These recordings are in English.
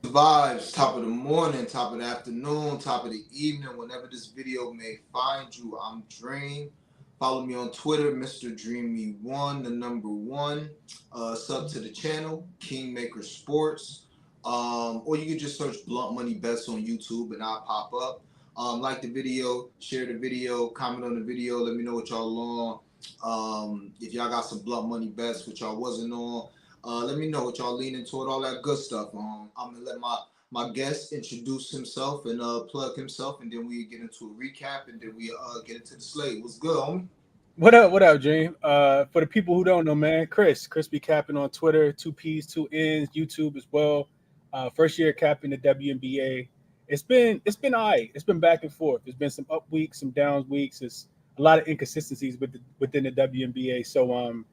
Vibes, top of the morning, top of the afternoon, top of the evening, whenever this video may find you. I'm Dream. Follow me on Twitter, Mr. Dreamy1, the number one. Sub to the channel, Kingmaker Sports. Or you can just search Blunt Money Bets on YouTube and I'll pop up. Like the video, share the video, comment on the video, let me know what y'all on. If y'all got some Blunt Money Bets, which y'all wasn't on. Let me know what y'all leaning toward, all that good stuff. I'm gonna let my guest introduce himself and plug himself, and then we get into a recap, and then we get into the slate. What's good, homie? What up, Dream? For the people who don't know, man, Chris be capping on Twitter, two P's, two N's, YouTube as well. First year capping the WNBA. It's been all right. It's been back and forth. There's been some up weeks, some down weeks. It's a lot of inconsistencies within the WNBA. So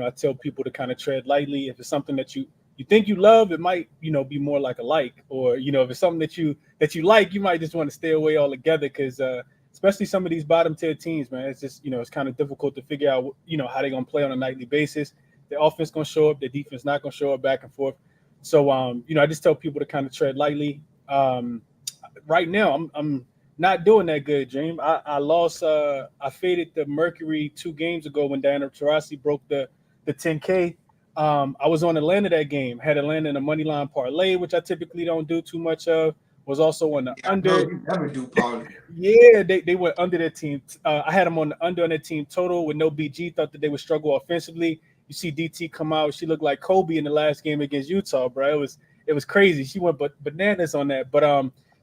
I tell people to kind of tread lightly. If it's something that you think you love, it might be more like a like, or if it's something that you like, you might just want to stay away altogether because especially some of these bottom tier teams, man. It's just it's kind of difficult to figure out how they're gonna play on a nightly basis. The offense gonna show up, the defense not gonna show up back and forth. So I just tell people to kind of tread lightly. Right now, I'm not doing that good, Dream. I lost. I faded the Mercury 2 games ago when Diana Taurasi broke the 10K. I was on Atlanta that game. Had Atlanta in a money line parlay, which I typically don't do too much of. Was also on the Yeah, I know under. you never do parlay. Yeah, they went under their team. I had them on the under on their team total with no BG. Thought that they would struggle offensively. You see DT come out. She looked like Kobe in the last game against Utah, bro. It was crazy. She went bananas on that. But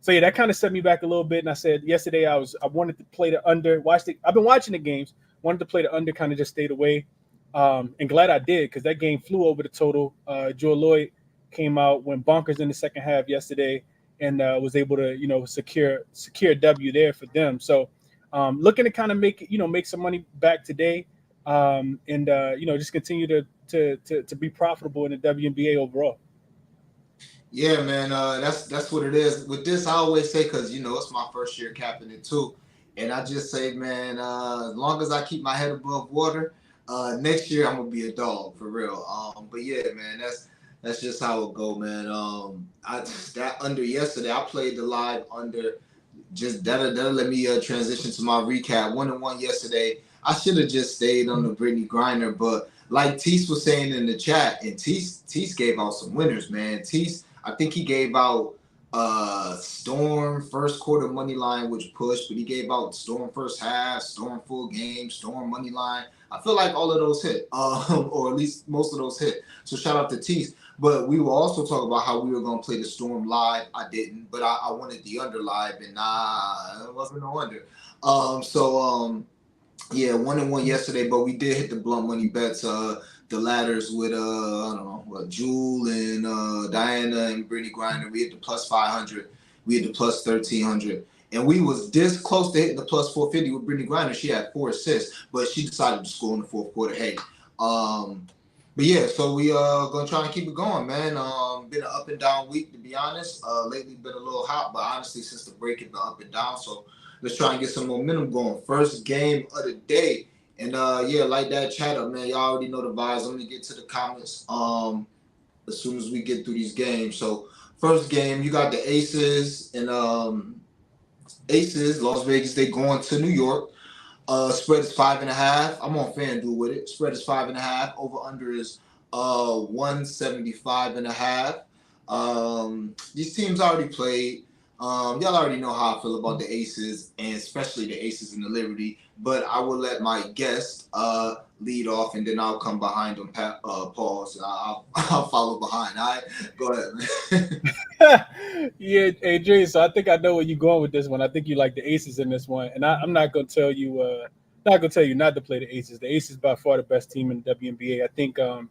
so yeah, that kind of set me back a little bit. And I said yesterday I wanted to play the under. I've been watching the games. Wanted to play the under. Kind of just stayed away. And glad I did because that game flew over the total. Joe Lloyd came out, went bonkers in the second half yesterday, and was able to secure a W there for them. So looking to kind of make some money back today, and just continue to be profitable in the WNBA overall. Yeah, man. That's what it is. With this, I always say because it's my first year capping it too, and I just say, man, as long as I keep my head above water, next year I'm gonna be a dog for real. But yeah, man, that's just how it go, man. I that under yesterday, I played the live under. Just that'll let me transition to my recap. 1-1 yesterday. I should have just stayed on the Brittany Griner, but like Tease was saying in the chat, and Tease gave out some winners, man. Tease, I think he gave out Storm first quarter money line, which pushed, but he gave out Storm first half, Storm full game, Storm money line. I feel like all of those hit, or at least most of those hit. So shout out to Tease. But we will also talk about how we were going to play the Storm live. I didn't, but I wanted the under live, and nah, it wasn't no under. Yeah, 1-1 yesterday, but we did hit the blunt money bets. The ladders with I don't know, Jewel and Diana and Brittany Griner. We hit the plus 500. We hit the plus 1300. And we was this close to hitting the plus 450 with Brittany Griner. She had 4 assists, but she decided to score in the fourth quarter. Hey, but yeah, so we gonna try and keep it going, man. Been an up and down week to be honest. Lately been a little hot, but honestly since the break it's been up and down. So let's try and get some momentum going. First game of the day. And yeah, like that chat up, man. Y'all already know the vibes. I'm gonna get to the comments as soon as we get through these games. So first game, you got the Aces and Aces, Las Vegas, they going to New York. Spread is 5.5. I'm on FanDuel with it. Spread is 5.5. Over under is 175.5. These teams already played. Y'all already know how I feel about the Aces, and especially the Aces and the Liberty. But I will let my guest lead off, and then I'll come behind them. Pause. And I'll follow behind. All right, go ahead, Yeah, AJ. So I think I know where you're going with this one. I think you like the Aces in this one, and I'm not gonna tell you, not to play the Aces. The Aces by far the best team in the WNBA. I think the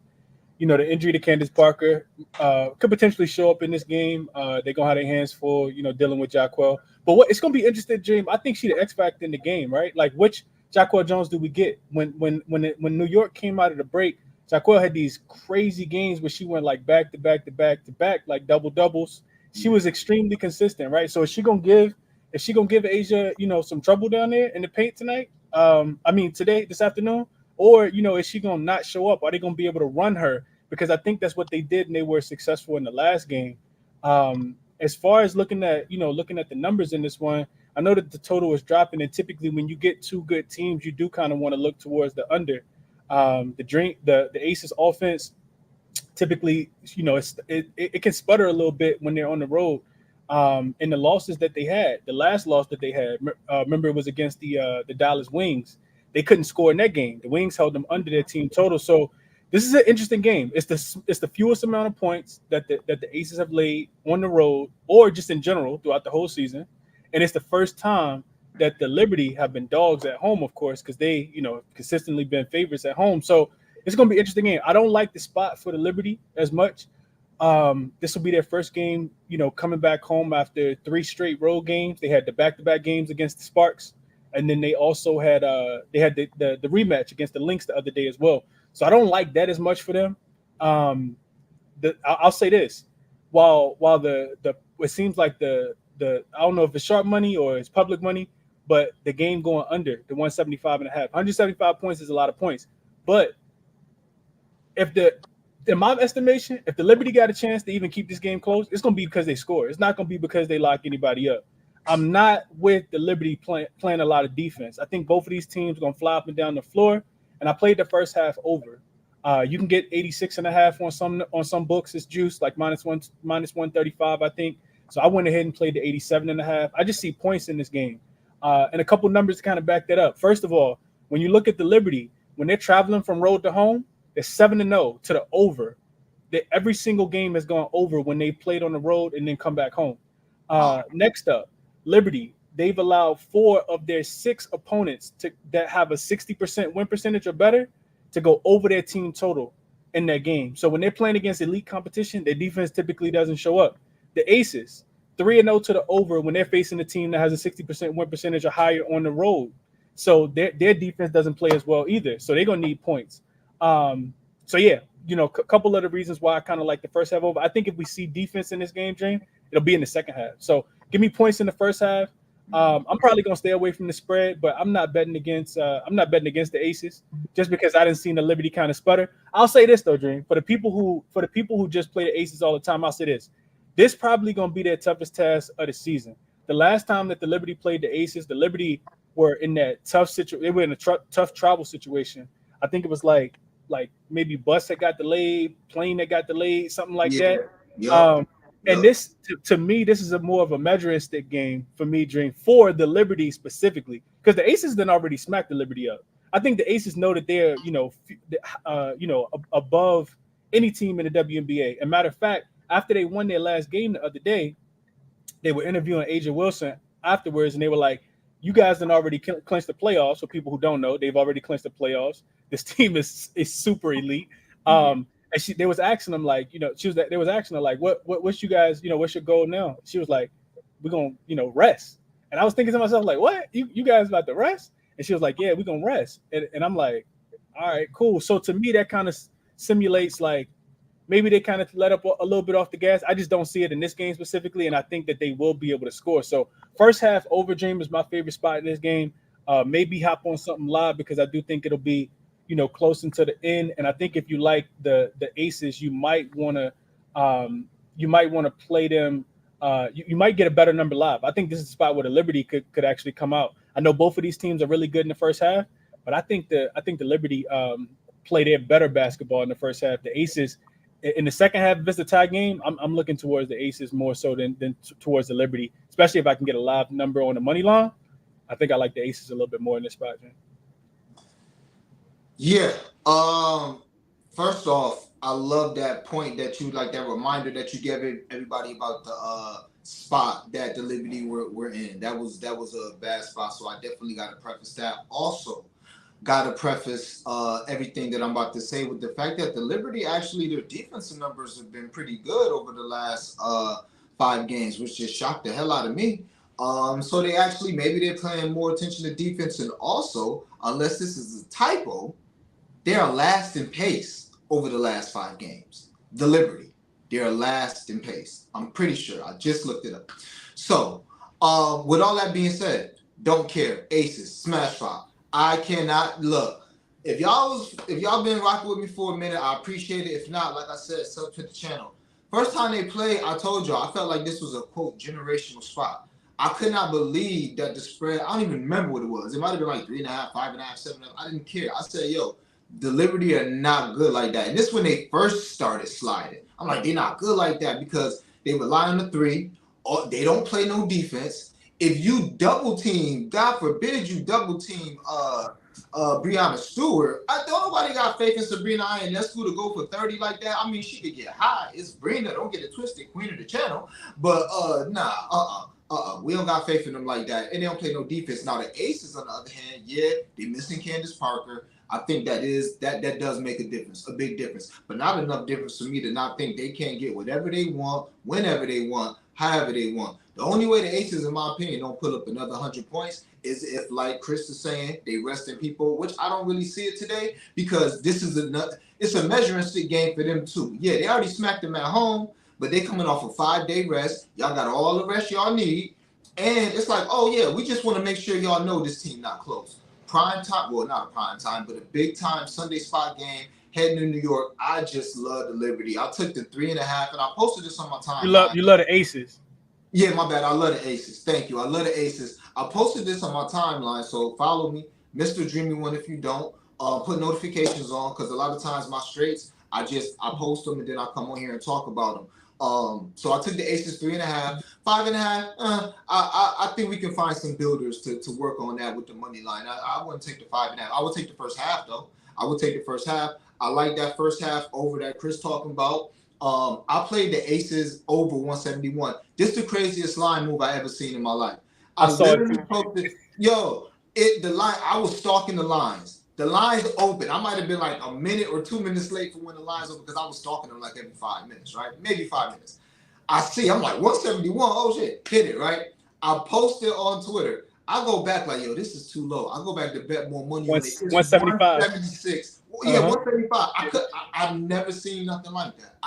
injury to Candace Parker could potentially show up in this game. They're gonna have their hands full, dealing with Jacquel. But what it's gonna be interesting, Dream. I think she the X factor in the game, right? Like which Jacquel Jones do we get? When New York came out of the break, Jacquel had these crazy games where she went like back to back to back to back, like double doubles. She was extremely consistent, right? So is she gonna give Asia, some trouble down there in the paint tonight? I mean today, this afternoon? Or, is she gonna not show up? Are they gonna be able to run her? Because I think that's what they did and they were successful in the last game. As far as looking at the numbers in this one, I know that the total is dropping, and typically when you get two good teams, you do kind of want to look towards the under. The Aces offense typically, it can sputter a little bit when they're on the road. And the losses that they had, the last loss that they had, remember it was against the Dallas Wings. They couldn't score in that game. The Wings held them under their team total. So this is an interesting game. It's the fewest amount of points that the Aces have laid on the road or just in general throughout the whole season, and it's the first time that the Liberty have been dogs at home, of course, because they consistently been favorites at home. So it's going to be an interesting game. I don't like the spot for the Liberty as much. This will be their first game, coming back home after three straight road games. They had the back-to-back games against the Sparks, and then they also had the rematch against the Lynx the other day as well. So I don't like that as much for them. I'll say this: while the it seems like the I don't know if it's sharp money or it's public money, but the game going under the 175 and a half, 175 points is a lot of points, but if the in my estimation, if the Liberty got a chance to even keep this game close, it's going to be because they score. It's not going to be because they lock anybody up. I'm not with the Liberty playing a lot of defense. I think both of these teams are going to fly up and down the floor, and I played the first half over. You can get 86 and a half on some books. It's juice like minus 135, I think. So I went ahead and played the 87 and a half. I just see points in this game, and a couple numbers to kind of back that up. First of all, when you look at the Liberty, when they're traveling from road to home, they're 7-0 to the over. Every single game has gone over when they played on the road and then come back home. Next up, Liberty. They've allowed 4 of their 6 opponents that have a 60% win percentage or better to go over their team total in that game. So when they're playing against elite competition, their defense typically doesn't show up. The Aces, 3-0 to the over when they're facing a team that has a 60% win percentage or higher on the road. So their defense doesn't play as well either. So they're going to need points. So yeah, a couple of the reasons why I kind of like the first half over. I think if we see defense in this game, Jane, it'll be in the second half. So give me points in the first half. I'm probably gonna stay away from the spread, but I'm not betting against the Aces just because I didn't see the Liberty kind of sputter. I'll say this though, Dream, for the people who just play the Aces all the time, I'll say this: this probably gonna be their toughest task of the season. The last time that the Liberty played the Aces, the Liberty were in that tough situation. They were in a tough travel situation. I think it was like maybe bus that got delayed, plane that got delayed, something like Yeah. that. Yup. Um, and Yup. this, to me, this is a more of a measuring stick game for me, Dream, for the Liberty specifically, because the Aces then already smacked the Liberty up. I think the Aces know that they're, above any team in the WNBA. And matter of fact, after they won their last game the other day, they were interviewing Asia Wilson afterwards, and they were like, "You guys done already clinched the playoffs." For people who don't know, they've already clinched the playoffs. This team is super elite. And they was asking them like, they was asking her like, what's you guys, what's your goal now? She was like, we're gonna, rest. And I was thinking to myself like, what? You guys about to rest? And she was like, yeah, we're gonna rest. And I'm like, all right, cool. So to me, that kind of simulates like maybe they kind of let up a little bit off the gas. I just don't see it in this game specifically, and I think that they will be able to score. So first half over, Dream is my favorite spot in this game. Maybe hop on something live because I do think it'll be close into the end. And I think if you like the Aces, you might want to play them. You might get a better number live. I think this is a spot where the Liberty could actually come out. I know both of these teams are really good in the first half, but I think the Liberty play their better basketball in the first half. The Aces in the second half, if it's a tie game, I'm looking towards the Aces more so than towards the Liberty, especially if I can get a live number on the money line. I think I like the Aces a little bit more in this spot, Jim. Yeah. First off, I love that point that you like that reminder that you gave everybody about the spot that the Liberty were in. That was a bad spot, so I definitely got to preface that. Also, got to preface everything that I'm about to say with the fact that the Liberty actually their defensive numbers have been pretty good over the last 5 games, which just shocked the hell out of me. So they actually maybe they're paying more attention to defense, and also, unless this is a typo, they are last in pace over the last 5 games. The Liberty, they are last in pace. I'm pretty sure. I just looked it up. So, with all that being said, don't care. Aces, smash five. I cannot look. If y'all been rocking with me for a minute, I appreciate it. If not, like I said, sub to the channel. First time they played, I told y'all, I felt like this was a, quote, generational spot. I could not believe that the spread, I don't even remember what it was. It might have been like 3.5, 5.5, 7. I didn't care. I said, yo, the Liberty are not good like that. And this when they first started sliding. I'm like, they're not good like that because they rely on the three. Or they don't play no defense. If you double team, God forbid you double team Breonna Stewart. I don't nobody got faith in Sabrina Ionescu to go for 30 like that. I mean, she could get high. It's Brina, don't get it twisted, queen of the channel. But we don't got faith in them like that. And they don't play no defense. Now the Aces, on the other hand, yeah, they missing Candace Parker. I think that does make a difference, a big difference, but not enough difference for me to not think they can't get whatever they want, whenever they want, however they want. The only way the Aces, in my opinion, don't put up another 100 points is if, like Chris is saying, they resting people, which I don't really see it today because it's a measuring stick game for them too. Yeah, they already smacked them at home, but they coming off a 5-day rest. Y'all got all the rest y'all need, and it's like, oh yeah, we just want to make sure y'all know this team not close. Prime time, well, not a prime time, but a big time Sunday spot game heading to New York. I just love the Liberty. I took the 3.5, and I posted this on my timeline. You love the Aces. Yeah, my bad. I love the Aces. Thank you. I love the Aces. I posted this on my timeline, so follow me, Mr. Dreamy One. If you don't, put notifications on because a lot of times my straights, I post them and then I come on here and talk about them. So I took the Aces 3.5, 5.5. I think we can find some builders to work on that with the money line. I wouldn't take the 5.5. I would take the first half though. I would take the first half. I like that first half over that Chris talking about. I played the Aces over 171. This is the craziest line move I ever seen in my life. I literally posted, the line. I was stalking the lines. The lines open. I might have been like a minute or 2 minutes late for when the lines open because I was stalking them like every 5 minutes, right? Maybe 5 minutes. I'm like 171. Oh shit, hit it, right? I posted on Twitter. I go back like, yo, this is too low. I go back to bet more money on it. 175. 176. Yeah, 175. I've never seen nothing like that.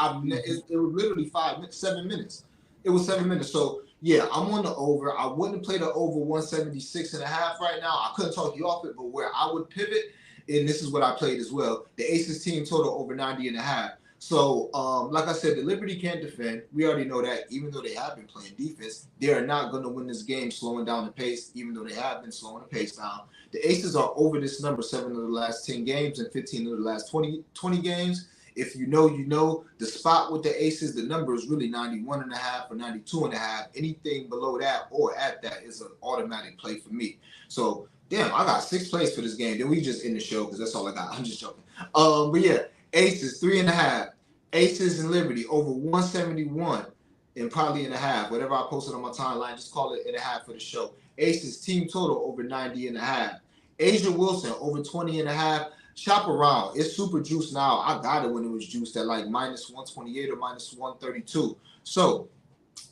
It was literally 7 minutes. It was 7 minutes. So yeah, I'm on the over. I wouldn't play the over 176.5 right now. I couldn't talk you off it, but where I would pivot, and this is what I played as well, the Aces team total over 90.5. So, like I said, the Liberty can't defend. We already know that. Even though they have been playing defense, they are not going to win this game slowing down the pace, even though they have been slowing the pace down. The Aces are over this number 7 of the last 10 games and 15 of the last 20 games. If you know, you know. The spot with the Aces, the number is really 91.5 or 92.5. Anything below that or at that is an automatic play for me. So, damn, I got 6 plays for this game. Then we just end the show because that's all I got. I'm just joking. But yeah, Aces 3.5. Aces and Liberty over 171 and probably in a half. Whatever I posted on my timeline, just call it in a half for the show. Aces team total over 90.5. Asia Wilson over 20.5. Shop around. It's super juiced now. I got it when it was juiced at like minus 128 or minus 132. So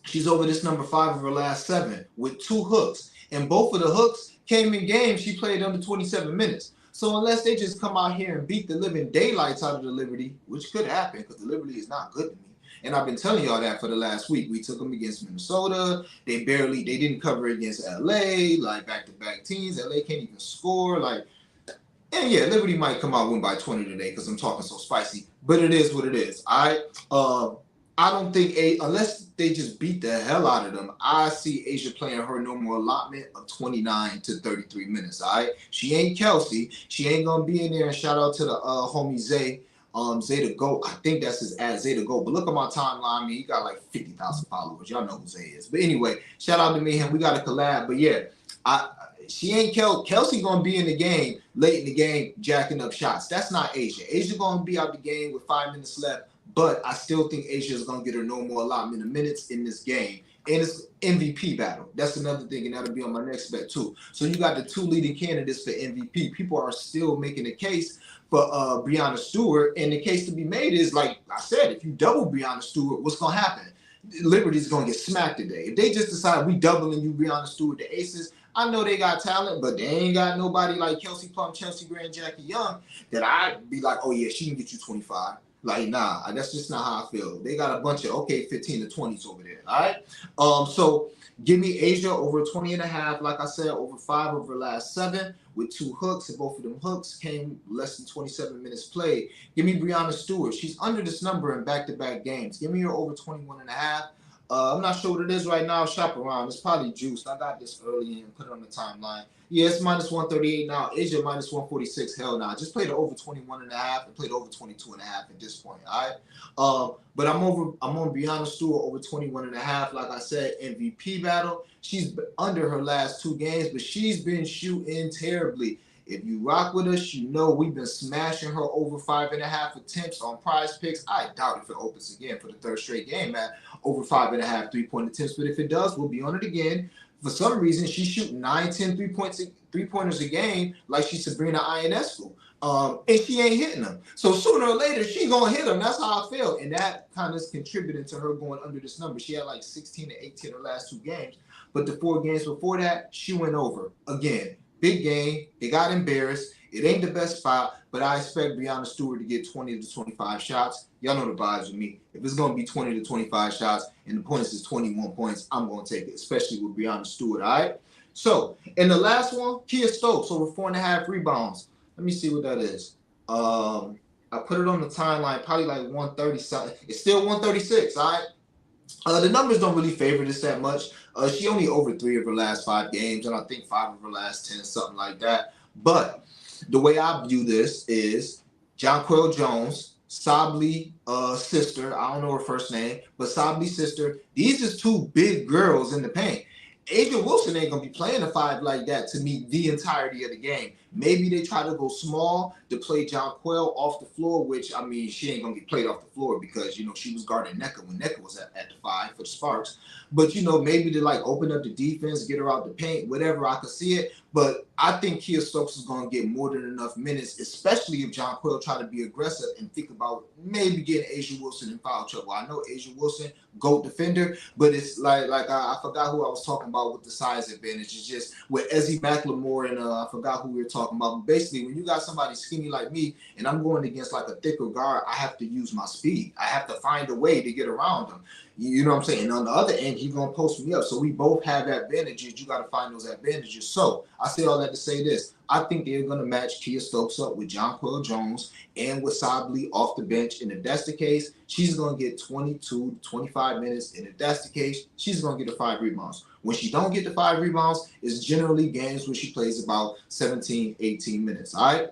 she's over this number 5 of her last 7 with 2 hooks. And both of the hooks came in games she played under 27 minutes. So unless they just come out here and beat the living daylights out of the Liberty, which could happen because the Liberty is not good to me. And I've been telling y'all that for the last week. We took them against Minnesota. They didn't cover against LA, like back-to-back teams. LA can't even score. And yeah, Liberty might come out and win by 20 today because I'm talking so spicy. But it is what it is. I don't think unless they just beat the hell out of them, I see Asia playing her normal allotment of 29 to 33 minutes. All right, she ain't Kelsey. She ain't gonna be in there. And shout out to the homie Zay, Zay the Goat. I think that's his ad, Zay the Goat. But look at my timeline. I mean, he got like 50,000 followers. Y'all know who Zay is. But anyway, shout out to me and we got a collab. But yeah, she ain't Kelsey gonna be in the game late in the game jacking up shots. That's not Asia. Asia gonna be out the game with 5 minutes left. But I still think Asia is going to get her normal allotment of minutes in this game. And it's MVP battle. That's another thing, and that'll be on my next bet too. So you got the 2 leading candidates for MVP. People are still making a case for Breonna Stewart, and the case to be made is, like I said, if you double Breonna Stewart, what's going to happen? Liberty's going to get smacked today. If they just decide we doubling you, Breonna Stewart, the Aces, I know they got talent, but they ain't got nobody like Kelsey Plum, Chelsea Grant, Jackie Young that I'd be like, oh yeah, she can get you 25. Like, nah, that's just not how I feel. They got a bunch of 15 to 20s over there. All right. So Give me Asia over 20 and a half. Like I said, over 5 over the last 7 with 2 hooks, and both of them hooks came less than 27 minutes played. Give me Brianna Stewart. She's under this number in back-to-back games. Give me her over 21 and a half. I'm not sure what it is right now. Shop around. It's probably juiced. I got this early and put it on the timeline. Yeah, it's minus 138 now. Asia minus 146. Hell nah. Just play the over 21 and a half and play the over 22 and a half at this point. All right. But I'm on Brianna Stewart over 21 and a half. Like I said, MVP battle. She's under her last 2 games, but she's been shooting terribly. If you rock with us, you know we've been smashing her over 5.5 attempts on Prize Picks. I doubt if it opens again for the 3rd straight game at over 5.5 3-point attempts. But if it does, we'll be on it again. For some reason, she's shooting 9, 10 3-pointers a game like she's Sabrina Ionescu. And she ain't hitting them. So sooner or later, she's going to hit them. That's how I feel. And that kind of is contributing to her going under this number. She had like 16 to 18 her last 2 games. But the 4 games before that, she went over. Again, big game. They got embarrassed. It ain't the best spot, but I expect Brianna Stewart to get 20 to 25 shots. Y'all know the vibes with me. If it's going to be 20 to 25 shots and the points is 21 points, I'm going to take it, especially with Brianna Stewart, all right? So, in the last one, Kia Stokes over 4.5 rebounds. Let me see what that is. I put it on the timeline, probably like 130 something. It's still 136, all right? The numbers don't really favor this that much. She only over 3 of her last 5 games, and I think 5 of her last 10, something like that. But the way I view this is Jonquel Jones, Sably's sister. I don't know her first name, but Sably's sister. These are 2 big girls in the paint. Adrian Wilson ain't going to be playing a 5 like that to me the entirety of the game. Maybe they try to go small to play Jonquel off the floor, which, I mean, she ain't going to get played off the floor because, you know, she was guarding Nneka when Nneka was at the 5 for the Sparks. But, you know, maybe to, like, open up the defense, get her out the paint, whatever, I could see it. But I think Kia Stokes is going to get more than enough minutes, especially if Jonquel try to be aggressive and think about maybe getting Asia Wilson in foul trouble. I know Asia Wilson, GOAT defender, but it's like I forgot who I was talking about with the size advantage. It's just with Ezzie McLemore and I forgot who we were talking about. But basically, when you got somebody skinny like me and I'm going against like a thicker guard, I have to use my speed. I have to find a way to get around them. You know what I'm saying? And on the other end, he's going to post me up. So we both have advantages. You got to find those advantages. So I say all that to say this. I think they're going to match Kia Stokes up with Jonquel Jones and with Sably off the bench. And if that's the case, she's going to get 22 to 25 minutes. And if that's the case, she's going to get the 5 rebounds. When she don't get the 5 rebounds, it's generally games where she plays about 17, 18 minutes. All right?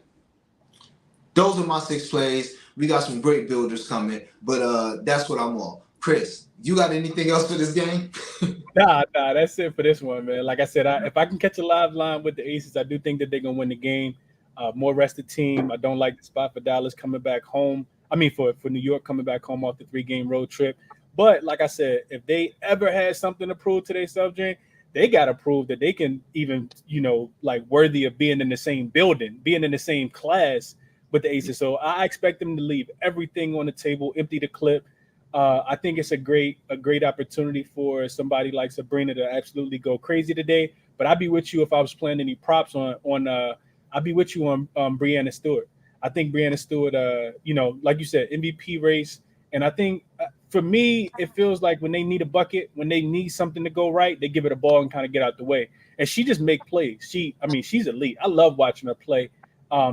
Those are my 6 plays. We got some great builders coming. But that's what I'm on. Chris, you got anything else for this game? Nah, that's it for this one, man. Like I said, if I can catch a live line with the Aces, I do think that they're gonna win the game. More rested team. I don't like the spot for Dallas coming back home. I mean, for New York coming back home off the 3-game road trip. But like I said, if they ever had something to prove to themselves, Jane, they got to prove that they can even, you know, like worthy of being in the same building, being in the same class with the Aces. So I expect them to leave everything on the table, empty the clip. I think it's a great opportunity for somebody like Sabrina to absolutely go crazy today. But I'd be with you if I was playing any props on. I'd be with you on Brianna Stewart. I think Brianna Stewart, you know, like you said, MVP race. And I think for me, it feels like when they need a bucket, when they need something to go right, they give it a ball and kind of get out the way. And she just make plays. She's elite. I love watching her play.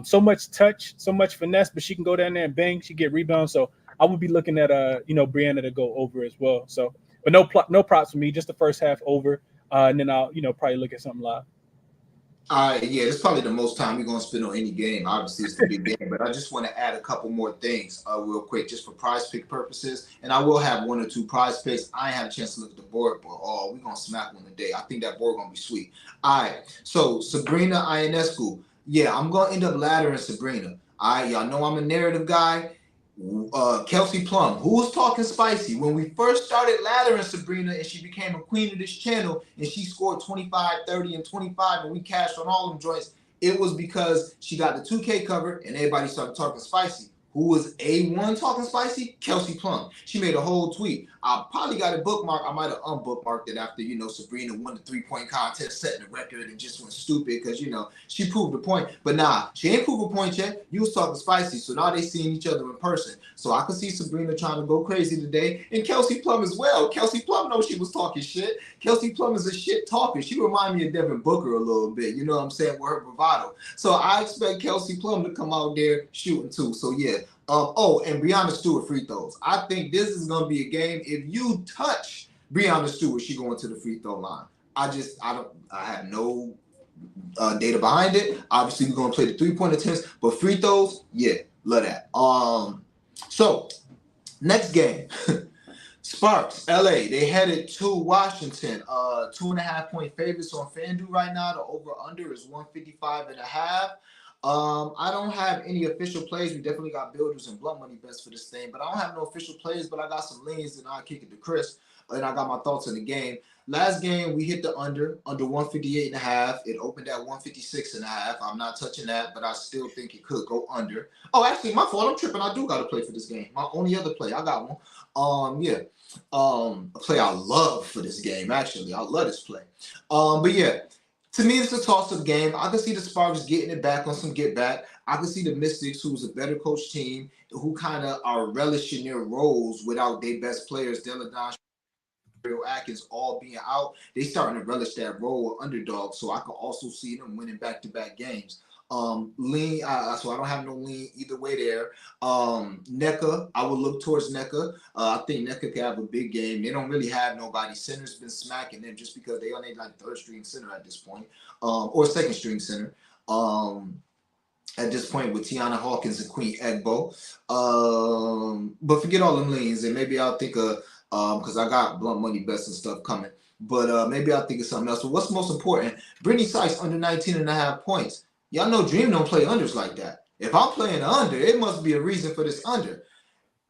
So much touch, so much finesse, but she can go down there and bang. She get rebounds. So I would be looking at Brianna to go over as well. So, but no props for me. Just the first half over, and then I'll probably look at something live. Yeah, it's probably the most time we're gonna spend on any game. Obviously, it's the big game, but I just want to add a couple more things, real quick, just for prize pick purposes. And I will have 1 or 2 prize picks. I ain't have a chance to look at the board, but we're gonna smack one today. I think that board gonna be sweet. All right, so Sabrina Ionescu. Yeah, I'm gonna end up laddering Sabrina. All right, y'all know I'm a narrative guy. Kelsey Plum, who was talking spicy when we first started laddering Sabrina and she became a queen of this channel and she scored 25, 30, and 25 and we cashed on all them joints. It was because she got the 2K cover and everybody started talking spicy. Who was A1 talking spicy? Kelsey Plum. She made a whole tweet. I probably got it bookmarked. I might have unbookmarked it after, Sabrina won the 3-point contest, setting the record, and just went stupid because, she proved the point. But nah, she ain't proved a point yet. You was talking spicy. So now they seeing each other in person. So I could see Sabrina trying to go crazy today. And Kelsey Plum as well. Kelsey Plum knows she was talking shit. Kelsey Plum is a shit talker. She remind me of Devin Booker a little bit. You know what I'm saying? With her bravado. So I expect Kelsey Plum to come out there shooting too. So yeah. And Breonna Stewart free throws. I think this is gonna be a game. If you touch Breonna Stewart, she going to the free throw line. I have no data behind it. Obviously, we're gonna play the 3-point attempts, but free throws, yeah, love that. So next game. Sparks, LA, they headed to Washington. 2.5-point favorites on FanDuel right now. The over-under is 155.5. I don't have any official plays. We definitely got builders and blunt money bets for this thing, but I don't have no official plays, but I got some leans and I'll kick it to Chris. And I got my thoughts on the game. Last game, we hit the under 158.5. It opened at 156.5. I'm not touching that, but I still think it could go under. Oh, actually, my fault. I'm tripping. I do got to play for this game. My only other play. I got one. A play I love for this game, actually. I love this play. But yeah, to me, it's a toss-up game. I can see the Sparks getting it back on some get-back. I can see the Mystics, who's a better coach team, who kind of are relishing their roles without their best players, Deladon, Atkins all being out. They starting to relish that role of underdog. So I can also see them winning back-to-back games. Lean, so I don't have no lean either way there. NECA, I would look towards NECA. I think NECA could have a big game. They don't really have nobody. Center's been smacking them just because they only like third string center at this point, or second string center. At this point with Tiana Hawkins and Queen Egbo. But forget all them leans, and maybe I'll think of because I got blunt money bets and stuff coming. But maybe I'll think of something else. But what's most important? Brittany Sykes under 19.5 points. Y'all know Dream don't play unders like that. If I'm playing under, it must be a reason for this under.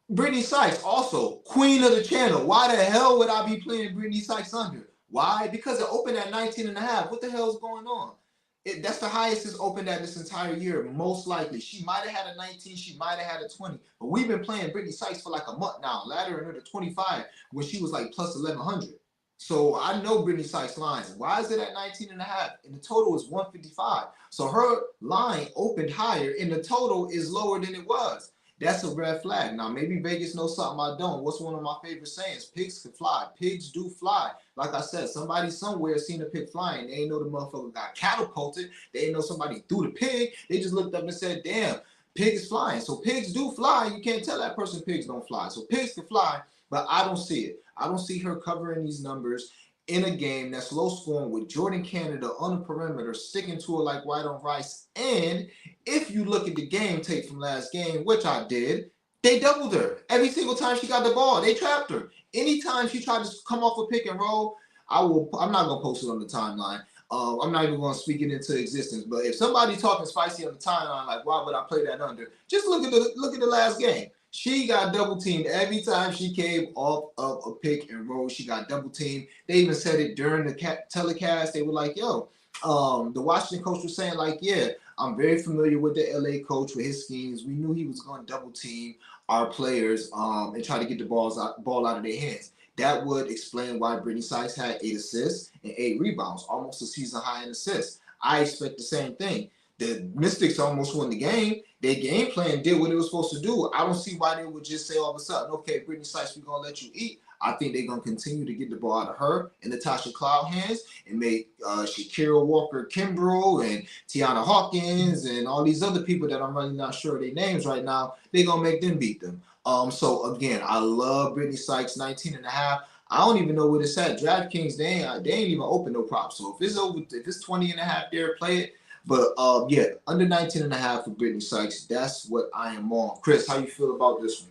Brittany Sykes, also queen of the channel. Why the hell would I be playing Brittany Sykes under? Why? Because it opened at 19.5. What the hell is going on? That's the highest it's opened at this entire year, most likely. She might have had a 19, she might have had a 20. But we've been playing Brittany Sykes for like a month now, laddering her to 25 when she was like plus 1,100. So I know Brittany Sykes' lines. Why is it at 19.5? And the total is 155. So her line opened higher and the total is lower than it was. That's a red flag. Now, maybe Vegas knows something I don't. What's one of my favorite sayings? Pigs can fly. Pigs do fly. Like I said, somebody somewhere seen a pig flying. They ain't know the motherfucker got catapulted. They ain't know somebody threw the pig. They just looked up and said, damn, pig is flying. So pigs do fly. You can't tell that person pigs don't fly. So pigs can fly, but I don't see it. I don't see her covering these numbers in a game that's low scoring with Jordan Canada on the perimeter, sticking to it like white on rice. And if you look at the game tape from last game, which I did, they doubled her. Every single time she got the ball, they trapped her. Anytime she tried to come off a pick and roll, I'm not going to post it on the timeline. I'm not even going to speak it into existence. But if somebody talking spicy on the timeline, like, why would I play that under? Just look at the last game. She got double teamed every time she came off of a pick and roll. She got double teamed. They even said it during the telecast. They were like, yo, the Washington coach was saying like, yeah, I'm very familiar with the LA coach with his schemes. We knew he was going to double team our players and try to get the ball out of their hands. That would explain why Brittany Sykes had 8 assists and 8 rebounds, almost a season high in assists. I expect the same thing. The Mystics almost won the game. Their game plan did what it was supposed to do. I don't see why they would just say all of a sudden, okay, Brittany Sykes, we're going to let you eat. I think they're going to continue to get the ball out of her and Natasha Cloud hands and make Shakira Walker Kimbrough and Tiana Hawkins and all these other people that I'm really not sure of their names right now. They're going to make them beat them. So, again, I love Brittany Sykes, 19.5. I don't even know what it's at. DraftKings, they ain't even open no props. So, if it's 20.5 there, play it. But, yeah, under 19.5 for Brittany Sykes. That's what I am on. Chris, how you feel about this one?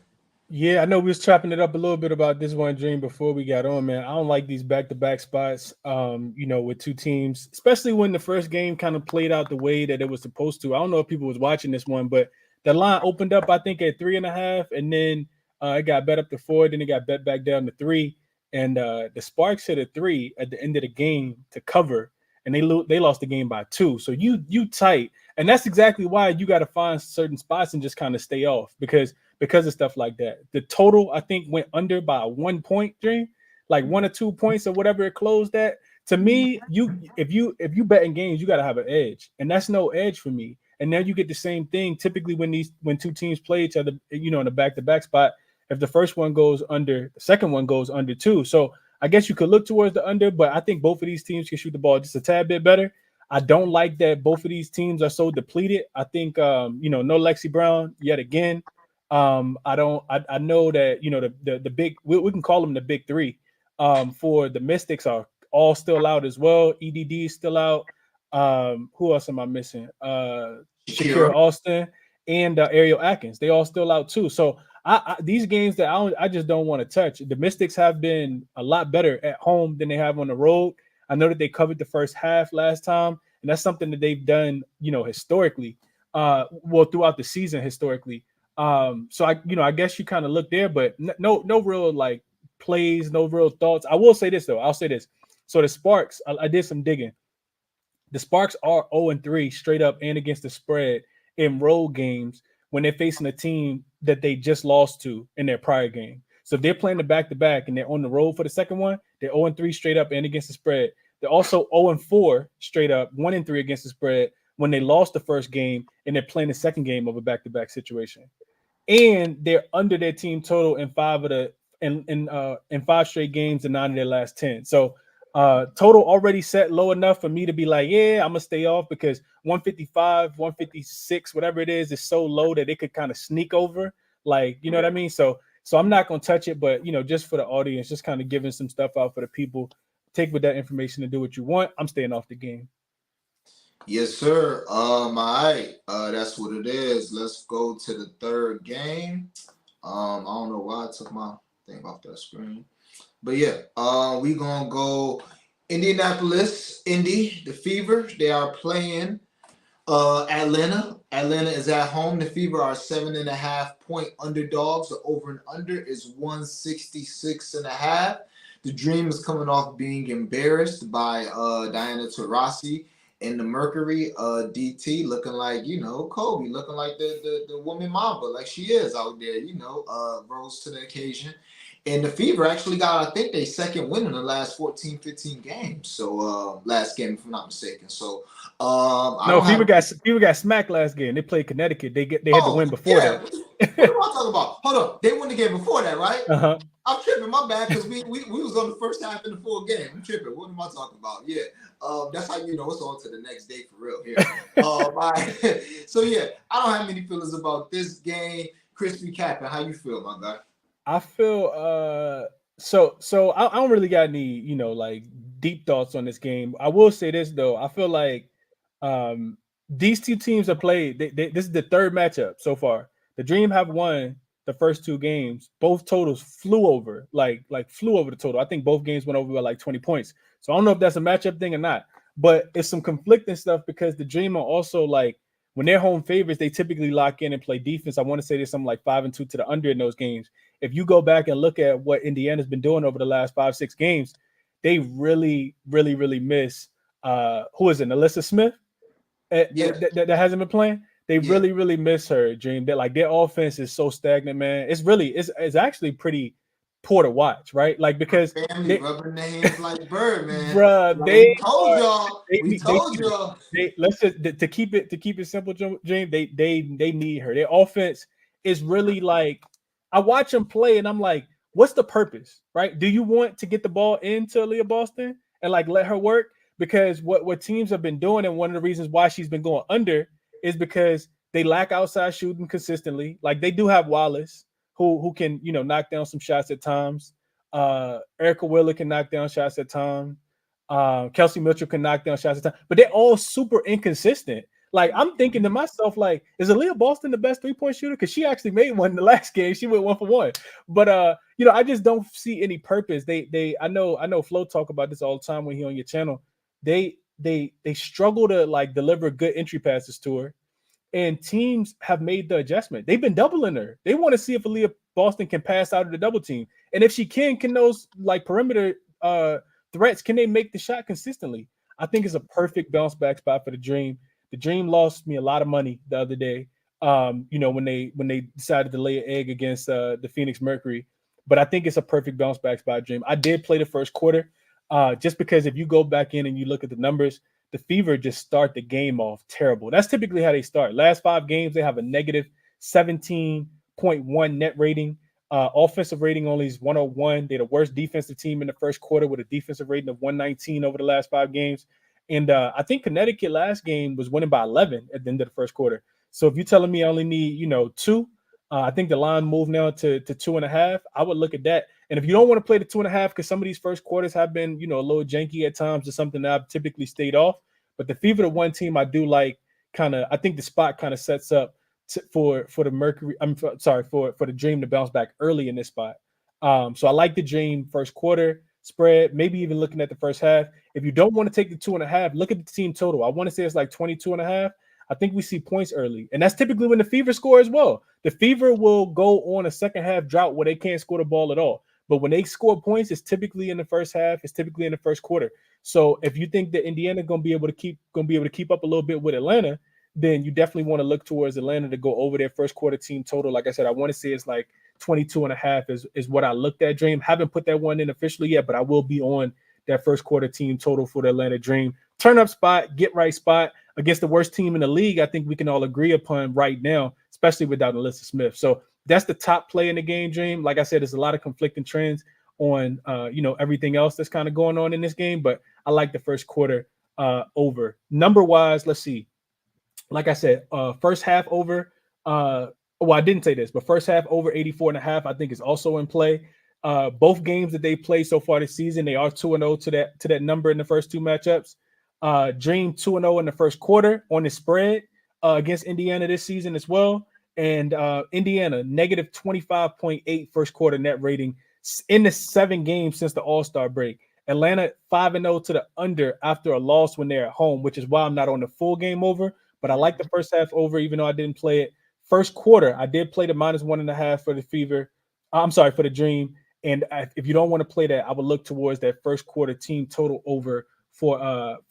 Yeah, I know we was chopping it up a little bit about this one, Dream, before we got on, man. I don't like these back-to-back spots, with two teams, especially when the first game kind of played out the way that it was supposed to. I don't know if people was watching this one, but the line opened up, I think, at 3.5, and then it got bet up to 4, then it got bet back down to 3, and the Sparks hit a 3 at the end of the game to cover, and they lost the game by 2. So you tight, and that's exactly why you got to find certain spots and just kind of stay off, because because of stuff like that. The total I think went under by 1 point, Dream, like 1 or 2 points or whatever it closed at. To me, if you bet in games, you got to have an edge, and that's no edge for me. And now you get the same thing. Typically, when two teams play each other, in a back to back spot, if the first one goes under, the second one goes under too. So I guess you could look towards the under, but I think both of these teams can shoot the ball just a tad bit better. I don't like that both of these teams are so depleted. I think no Lexi Brown yet again. I don't. I know that the big we can call them the big three. For the Mystics are all still out as well. EDD is still out. Who else am I missing? Shakira Shakira. Austin and Ariel Atkins. They all still out too. So these games that I just don't want to touch. The Mystics have been a lot better at home than they have on the road. I know that they covered the first half last time, and that's something that they've done, historically. Throughout the season historically. So I guess you kind of look there, but no real like plays, no real thoughts. I will say this though. I'll say this. So the Sparks, I did some digging. The Sparks are 0-3 straight up and against the spread in road games when they're facing a team that they just lost to in their prior game. So if they're playing the back to back and they're on the road for the second one, they're 0-3 straight up and against the spread. They're also 0-4 straight up, 1-3 against the spread when they lost the first game and they're playing the second game of a back to back situation. And they're under their team total in five straight games and 9 of their last 10. So total already set low enough for me to be like, yeah, I'm gonna stay off because 155, 156, whatever it is so low that it could kind of sneak over. Like, you know what I mean? So I'm not gonna touch it, but just for the audience, just kind of giving some stuff out for the people. Take with that information and do what you want. I'm staying off the game. Yes, sir. All right. That's what it is. Let's go to the third game. I don't know why I took my thing off that screen. But yeah, we gonna go Indianapolis, Indy, the Fever. They are playing Atlanta. Atlanta is at home. The Fever are 7.5 point underdogs. The over and under is 166.5. The Dream is coming off being embarrassed by Diana Taurasi and the Mercury. DT looking like Kobe, looking like the woman Mamba, like she is out there. Rose to the occasion. And the Fever actually got, I think, their second win in the last 14, 15 games. So last game, if I'm not mistaken. So I No, don't have. Fever got smacked last game. They played Connecticut. They had to Oh win before yeah, that. what am I talking about? Hold on, they won the game before that, right? Uh-huh. I'm tripping. My bad, because we was on the first half in the full game. I'm tripping. What am I talking about? Yeah, that's how you know it's on to the next day for real here. Right. So yeah, I don't have many feelings about this game. Crispy Captain, how you feel, my guy? I feel so I don't really got any, like deep thoughts on this game. I will say this though. I feel like um these two teams have played this is the third matchup so far. The Dream have won the first two games. Both totals flew over, like flew over the total. I think both games went over by like 20 points. So I don't know if that's a matchup thing or not. But it's some conflicting stuff because the Dream are also like when they're home favorites, they typically lock in and play defense. I want to say there's something like 5-2 to the under in those games. If you go back and look at what Indiana's been doing over the last 5-6 games, they really, really, really miss who is it? Alyssa Smith Yeah, that hasn't been playing. They yeah. really, really miss her. Dream that like their offense is so stagnant, man. It's actually pretty poor to watch, right? Like because Family they, rubbing their hands like bird, man. bruh, Like we told are y'all. We they told y'all. let's just to keep it simple, Dream. They need her. Their offense is really like I watch them play and I'm like, what's the purpose, right? Do you want to get the ball into Leah Boston and like let her work? Because what teams have been doing, and one of the reasons why she's been going under is because they lack outside shooting consistently. Like they do have Wallace, who can knock down some shots at times. Erica Wheeler can knock down shots at times. Kelsey Mitchell can knock down shots at time, but they're all super inconsistent. Like I'm thinking to myself, like, is Aaliyah Boston the best 3-point shooter? Because she actually made one in the last game. She went 1 for 1. But I just don't see any purpose. I know Flo talk about this all the time when he on your channel. They struggle to like deliver good entry passes to her, and teams have made the adjustment. They've been doubling her. They want to see if Aaliyah Boston can pass out of the double team, and if she can those like perimeter threats, can they make the shot consistently? I think it's a perfect bounce back spot for the Dream. The Dream lost me a lot of money the other day. when they decided to lay an egg against the Phoenix Mercury. But I think it's a perfect bounce back spot, Dream. I did play the first quarter, just because if you go back in and you look at the numbers, the Fever just start the game off terrible. That's typically how they start. Last 5 games, they have a negative 17.1 net rating. Offensive rating only is 101. They're the worst defensive team in the first quarter with a defensive rating of 119 over the last 5 games. And I think Connecticut last game was winning by 11 at the end of the first quarter. So if you're telling me I only need, two, I think the line moved now to 2.5. I would look at that. And if you don't want to play the 2.5, because some of these first quarters have been, a little janky at times, or something that I've typically stayed off. But the Fever, the one team I do like, I think the spot kind of sets up for the Mercury. Sorry, for the Dream to bounce back early in this spot. So I like the Dream first quarter spread, maybe even looking at the first half. If you don't want to take the 2.5, look at the team total. I want to say it's like 22.5. I think we see points early, and that's typically when the Fever score as well. The Fever will go on a second half drought where they can't score the ball at all. But when they score points, it's typically in the first half. It's typically in the first quarter. So if you think that Indiana gonna be able to keep up a little bit with Atlanta, then you definitely want to look towards Atlanta to go over their first quarter team total. Like I said, I want to say it's like 22.5 is what I looked at. Dream, haven't put that one in officially yet, but I will be on that first quarter team total for the Atlanta Dream. Turn up spot, get right spot against the worst team in the league. I think we can all agree upon right now, especially without Alyssa Smith. So that's the top play in the game, Dream. Like I said, there's a lot of conflicting trends on everything else that's kind of going on in this game, but I like the first quarter over. Number wise, let's see. Like I said, first half over. Well, I didn't say this, but first half over 84.5, I think is also in play. Both games that they played so far this season, they are 2-0 to that number in the first two matchups. Dream 2-0 in the first quarter on the spread against Indiana this season as well. And Indiana negative 25.8 first quarter net rating in the 7 games since the All-Star break. Atlanta 5-0 to the under after a loss when they're at home, which is why I'm not on the full game over. But I like the first half over, even though I didn't play it. First quarter, I did play the -1.5 for the Fever. I'm sorry, for the Dream. And if you don't want to play that, I would look towards that first quarter team total over for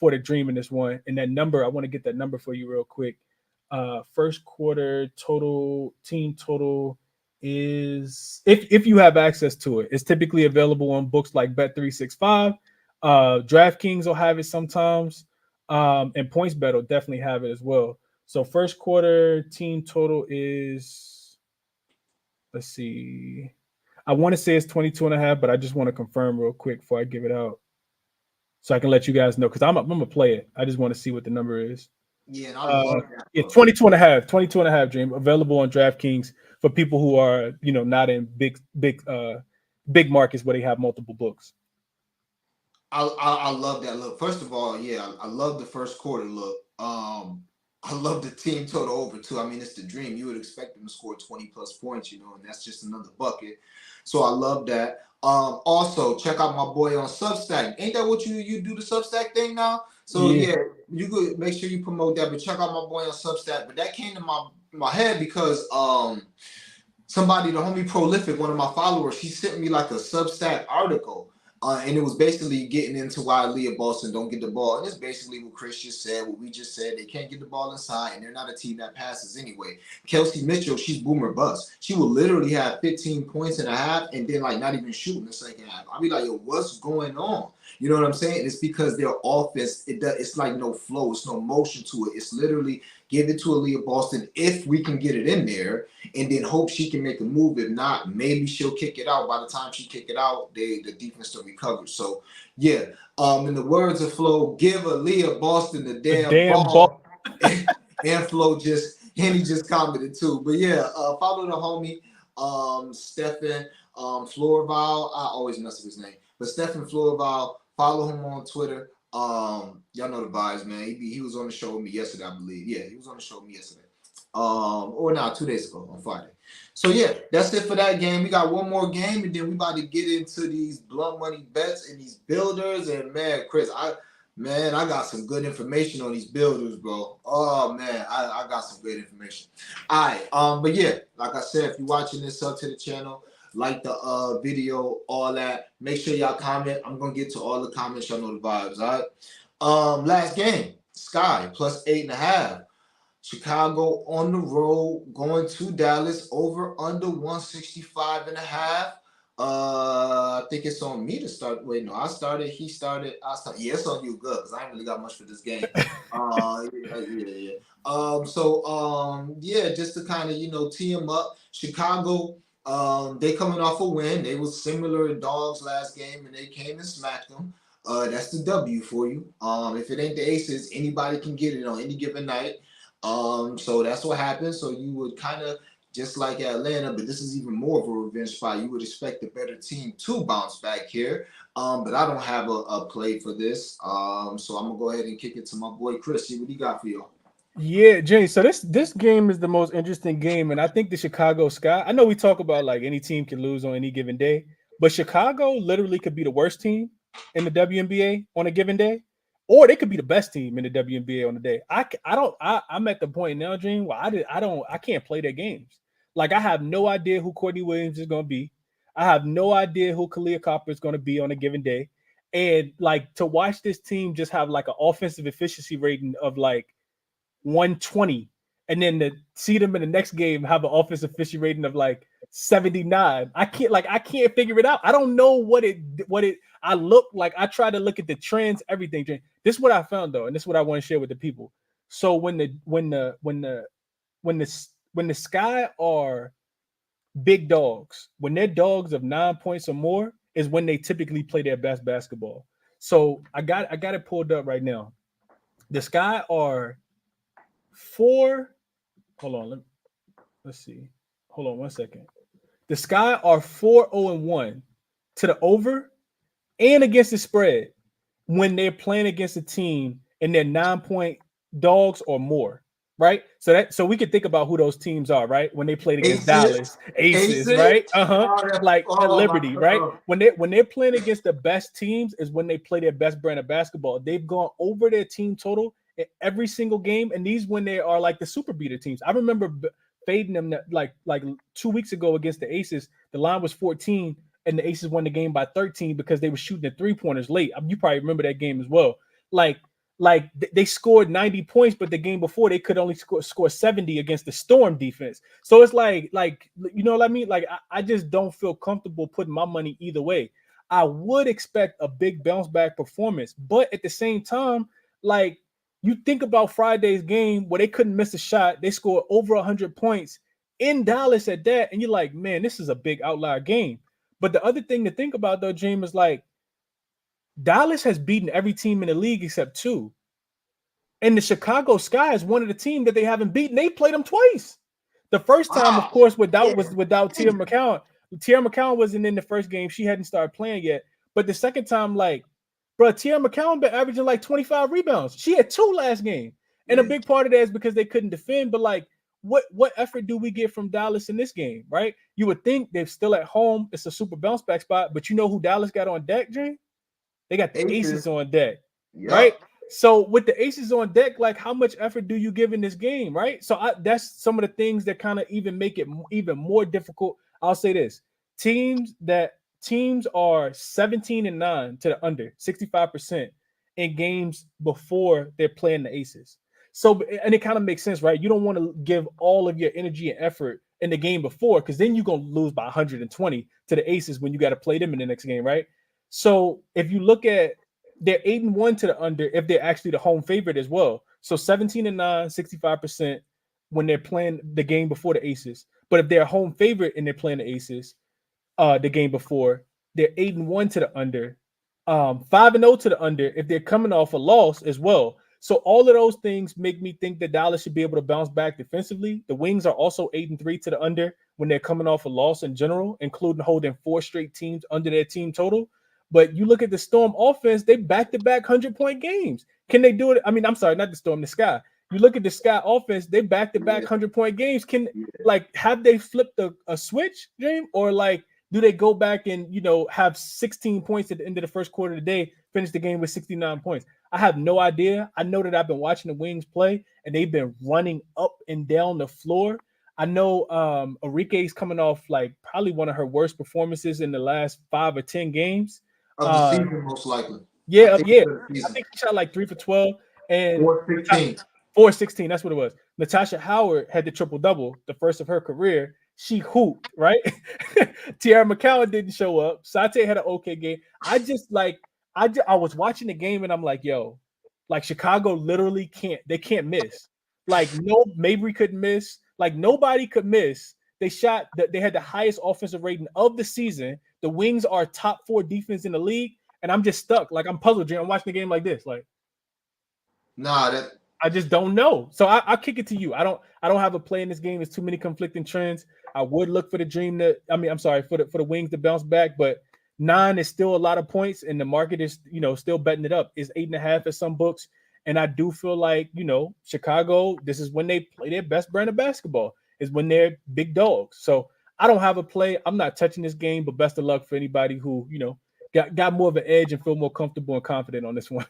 the Dream in this one. And that number, I want to get that number for you real quick. First quarter total team total is, if you have access to it, it's typically available on books like Bet365. DraftKings will have it sometimes. And PointsBet will definitely have it as well. So first quarter team total is, let's see. I want to say it's 22.5, but I just want to confirm real quick before I give it out, so I can let you guys know, because I'm gonna play it. I just want to see what the number is. Yeah, and I love that. Yeah, 22.5 Dream, available on DraftKings for people who are not in big markets where they have multiple books. I love that look. First of all, yeah, I love the first quarter look. I love the team total over too. I mean, it's the Dream. You would expect them to score 20 plus points, and that's just another bucket. So I love that. Also check out my boy on Substack. Ain't that what you do, the Substack thing now? So Yeah. yeah, you could make sure you promote that. But check out my boy on Substack. But that came to my head because somebody, the homie Prolific, one of my followers, he sent me like a Substack article. And it was basically getting into why Leah Boston don't get the ball. And it's basically what Chris just said, what we just said. They can't get the ball inside, and they're not a team that passes anyway. Kelsey Mitchell, she's boomer bust. She will literally have 15 points and a half and then like not even shooting the second half. I'll be like, yo, what's going on? You know what I'm saying? It's because their offense, it's like no flow. It's no motion to it. It's literally give it to Aaliyah Boston if we can get it in there, and then hope she can make a move. If not, maybe she'll kick it out. By the time she kick it out, the defense still recovers. So yeah, in the words of Flo, give Aaliyah Boston the damn ball. And Flo he just commented too. But yeah, follow the homie Stephen Florval. I always mess up his name, but Stephen Florval. Follow him on Twitter. Y'all know the vibes, man. He was on the show with me yesterday, I believe. Yeah, he was on the show with me yesterday. Or now 2 days ago on Friday. So yeah, that's it for that game. We got one more game, and then we about to get into these blunt money bets and these builders. And man, Chris, I got some good information on these builders, bro. Oh man, I got some great information. All right, but yeah, like I said, if you're watching this, sub to the channel, like the video, all that. Make sure y'all comment. I'm gonna get to all the comments. Y'all know the vibes, all right? Last game, Sky plus 8.5. Chicago on the road going to Dallas over under 165 and a half. I think it's on me to start. Wait, no, I started. He started. I started. Yeah, it's on you. Good, because I ain't really got much for this game. Yeah. Yeah, just to kind of tee them up. Chicago, they coming off a win. They was similar dogs last game, and they came and smacked them. That's the W for you. If it ain't the Aces, anybody can get it on any given night. So that's what happened. So you would kind of just like Atlanta, but this is even more of a revenge spot. You would expect the better team to bounce back here. But I don't have a play for this. So I'm gonna go ahead and kick it to my boy Chris. See what he got for y'all. Yeah, Jay. So this game is the most interesting game, and I think the Chicago Sky. I know we talk about like any team can lose on any given day, but Chicago literally could be the worst team in the WNBA on a given day, or they could be the best team in the WNBA on the day. I don't. I'm at the point now, Dream, where I can't play their games. Like I have no idea who Courtney Williams is going to be. I have no idea who Kalia Copper is going to be on a given day, and like to watch this team just have like an offensive efficiency rating of like 120, and then to see them in the next game have an offensive efficiency rating of like 79. I can't figure it out. I don't know what it I look like. I try to look at the trends, everything. This is what I found though, and this is what I want to share with the people. So when the Sky are big dogs, when they're dogs of 9 points or more, is when they typically play their best basketball. So I got it pulled up right now. The Sky are four. Hold on. Let's see. Hold on 1 second. The Sky are 4-0-1 to the over and against the spread when they're playing against a team and they're 9 point dogs or more. Right. So we can think about who those teams are, right? When they played against Aces, Dallas, Aces, Aces. right? Uh-huh. Oh, Like at oh my Liberty, right? God. When they're playing against the best teams is when they play their best brand of basketball. They've gone over their team total in every single game, and these when they are like the super beater teams. I remember fading them like 2 weeks ago against the Aces. The line was 14, and the Aces won the game by 13 because they were shooting the 3 pointers late. You probably remember that game as well. Like they scored 90 points, but the game before they could only score 70 against the Storm defense. So it's like you know what I mean? Like I just don't feel comfortable putting my money either way. I would expect a big bounce back performance, but at the same time, like you think about Friday's game where they couldn't miss a shot, they scored over 100 points in Dallas at that, and you're like, man, this is a big outlier game. But the other thing to think about though, James, is like Dallas has beaten every team in the league except two. And the Chicago Sky is one of the teams that they haven't beaten. They played them twice. The first time, of Wow. course, Yeah. without Tia McCown. Tia McCown wasn't in the first game. She hadn't started playing yet. But the second time, like, bro, Tia McCown been averaging like 25 rebounds. She had two last game. And a Yeah. big part of that is because they couldn't defend. But like, what effort do we get from Dallas in this game, right? You would think they're still at home. It's a super bounce back spot. But you know who Dallas got on deck, Jay? They got the Aces Aces. on deck, right? Yup. So with the Aces on deck, like how much effort do you give in this game, right? So that's some of the things that kind of even make it even more difficult. I'll say this: teams are 17-9 to the under 65% in games before they're playing the Aces. So and it kind of makes sense, right? You don't want to give all of your energy and effort in the game before because then you're gonna lose by 120 to the Aces when you got to play them in the next game, right? So if you look at they're 8-1 to the under if they're actually the home favorite as well. So 17-9, 65% when they're playing the game before the Aces. But if they're home favorite and they're playing the Aces, the game before, they're 8-1 to the under, 5-0 to the under if they're coming off a loss as well. So all of those things make me think that Dallas should be able to bounce back defensively. The Wings are also 8-3 to the under when they're coming off a loss in general, including holding four straight teams under their team total. But you look at the Storm offense, they back-to-back 100-point games. Can they do it? I mean, I'm sorry, not the Storm, the Sky. You look at the Sky offense, they back-to-back Yeah. 100-point games. Can Yeah. like have they flipped a switch, Dream? Or like do they go back and have 16 points at the end of the first quarter of the day, finish the game with 69 points? I have no idea. I know that I've been watching the Wings play and they've been running up and down the floor. I know Enrique's coming off like probably one of her worst performances in the last 5 or 10 games. Of the Uh, season, most likely. I yeah, think yeah. for the I season. think he shot like 3 for 12 and Or 15. 4-16. That's what it was. Natasha Howard had the triple double, the first of her career. She hooped, right? Tiara McCowan didn't show up. Sate had an okay game. I was watching the game and I'm like, yo, like Chicago literally can't, they can't miss. Like no, Mabry couldn't miss. Like nobody could miss. They had the highest offensive rating of the season. The Wings are top 4 defense in the league, and I'm just stuck. Like I'm puzzled. I'm watching the game like this. Like Nah, that I just don't know. So I'll kick it to you. I don't have a play in this game. There's too many conflicting trends. I would look for the dream to. I mean, I'm sorry for the Wings to bounce back, but 9 is still a lot of points, and the market is still betting it up. It's 8.5 at some books, and I do feel like Chicago. This is when they play their best brand of basketball. Is when they're big dogs. So I don't have a play. I'm not touching this game, but best of luck for anybody who got more of an edge and feel more comfortable and confident on this one.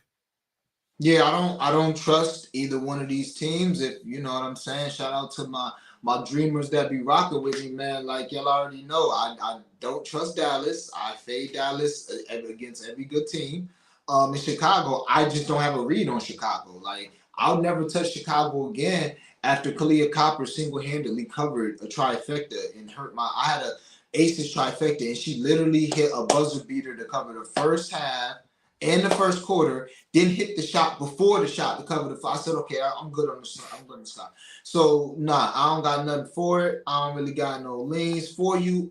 Yeah, I don't trust either one of these teams. If you know what I'm saying. Shout out to my dreamers that be rocking with me, man. Like y'all already know, I don't trust Dallas. I fade Dallas against every good team. In Chicago, I just don't have a read on Chicago. Like I'll never touch Chicago again after Kalia Copper single-handedly covered a trifecta and hurt my. I had a aces trifecta and she literally hit a buzzer beater to cover the first half and the first quarter, then hit the shot before the shot to cover the. I said, okay, I'm good on the. I'm good on the shot. So nah, I don't got nothing for it. I don't really got no leans for you.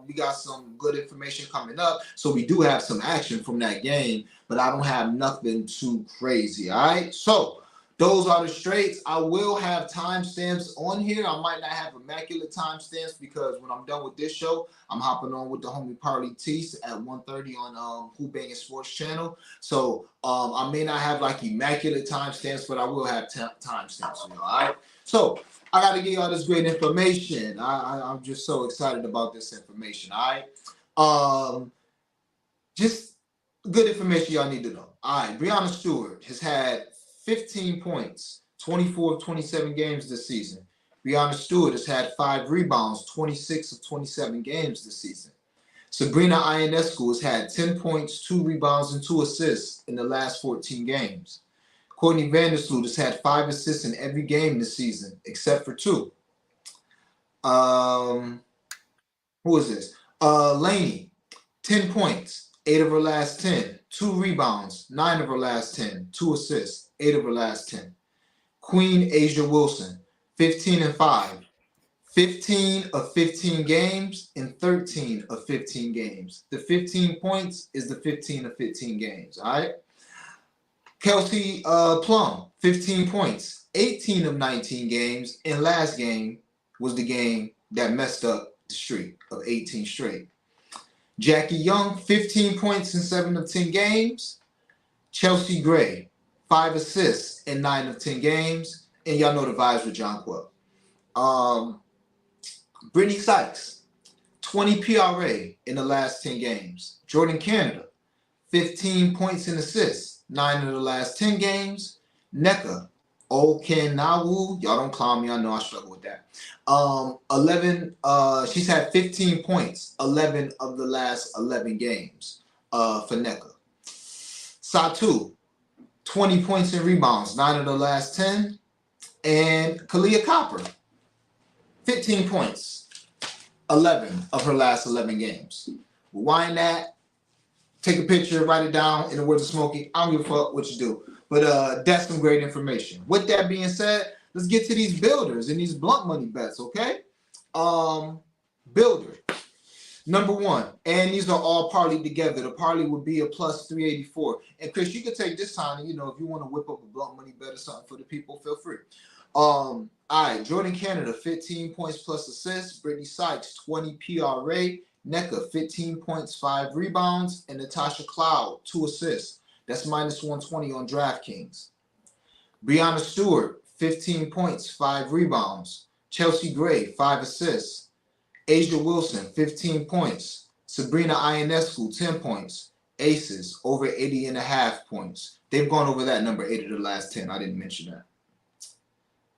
We got some good information coming up, so we do have some action from that game, but I don't have nothing too crazy. All right, so. Those are the straights. I will have timestamps on here. I might not have immaculate timestamps because when I'm done with this show, I'm hopping on with the homie Parley Tease at 1:30 on Who Bangin' Sports Channel. So I may not have like immaculate timestamps, but I will have timestamps. All right. So I got to give y'all this great information. I'm just so excited about this information. All right. Just good information y'all need to know. All right. Breonna Stewart has had 15 points, 24 of 27 games this season. Breonna Stewart has had 5 rebounds, 26 of 27 games this season. Sabrina Ionescu has had 10 points, 2 rebounds, and 2 assists in the last 14 games. Courtney Vandersloot has had 5 assists in every game this season, except for 2. Who is this? Laney, 10 points, 8 of her last 10, 2 rebounds, 9 of her last 10, 2 assists, 8 of her last 10. Queen Asia Wilson, 15 and 5, 15 of 15 games and 13 of 15 games. The 15 points is the 15 of 15 games, all right? Kelsey Plum, 15 points, 18 of 19 games, and last game was the game that messed up the streak of 18 straight. Jackie Young, 15 points in 7 of 10 games. Chelsea Gray, 5 assists in 9 of 10 games. And y'all know the vibes with John Quill. Brittany Sykes, 20 PRA in the last 10 games. Jordan Canada, 15 points and assists, 9 of the last 10 games. Neka Okinawu, y'all don't clown me, I know I struggle with that. 11, she's had 15 points, 11 of the last 11 games for Neka. Satu, 20 points and rebounds, 9 of the last 10. And Kalia Copper, 15 points, 11 of her last 11 games. Rewind that, take a picture, write it down in the words of Smokey. I don't give a fuck what you do. But that's some great information. With that being said, let's get to these builders and these blunt money bets, okay? Builder. Number 1, and these are all parlayed together. The parlay would be a plus 384. And Chris, you can take this time, and, if you want to whip up a blunt money bet or something for the people, feel free. All right, Jordan Canada, 15 points plus assists. Brittany Sykes, 20 PRA. Neka, 15 points, 5 rebounds. And Natasha Cloud, 2 assists. That's minus 120 on DraftKings. Breonna Stewart, 15 points, 5 rebounds. Chelsea Gray, 5 assists. Asia Wilson, 15 points. Sabrina Ionescu, 10 points. Aces, over 80.5 points. They've gone over that number 8 of the last 10. I didn't mention that.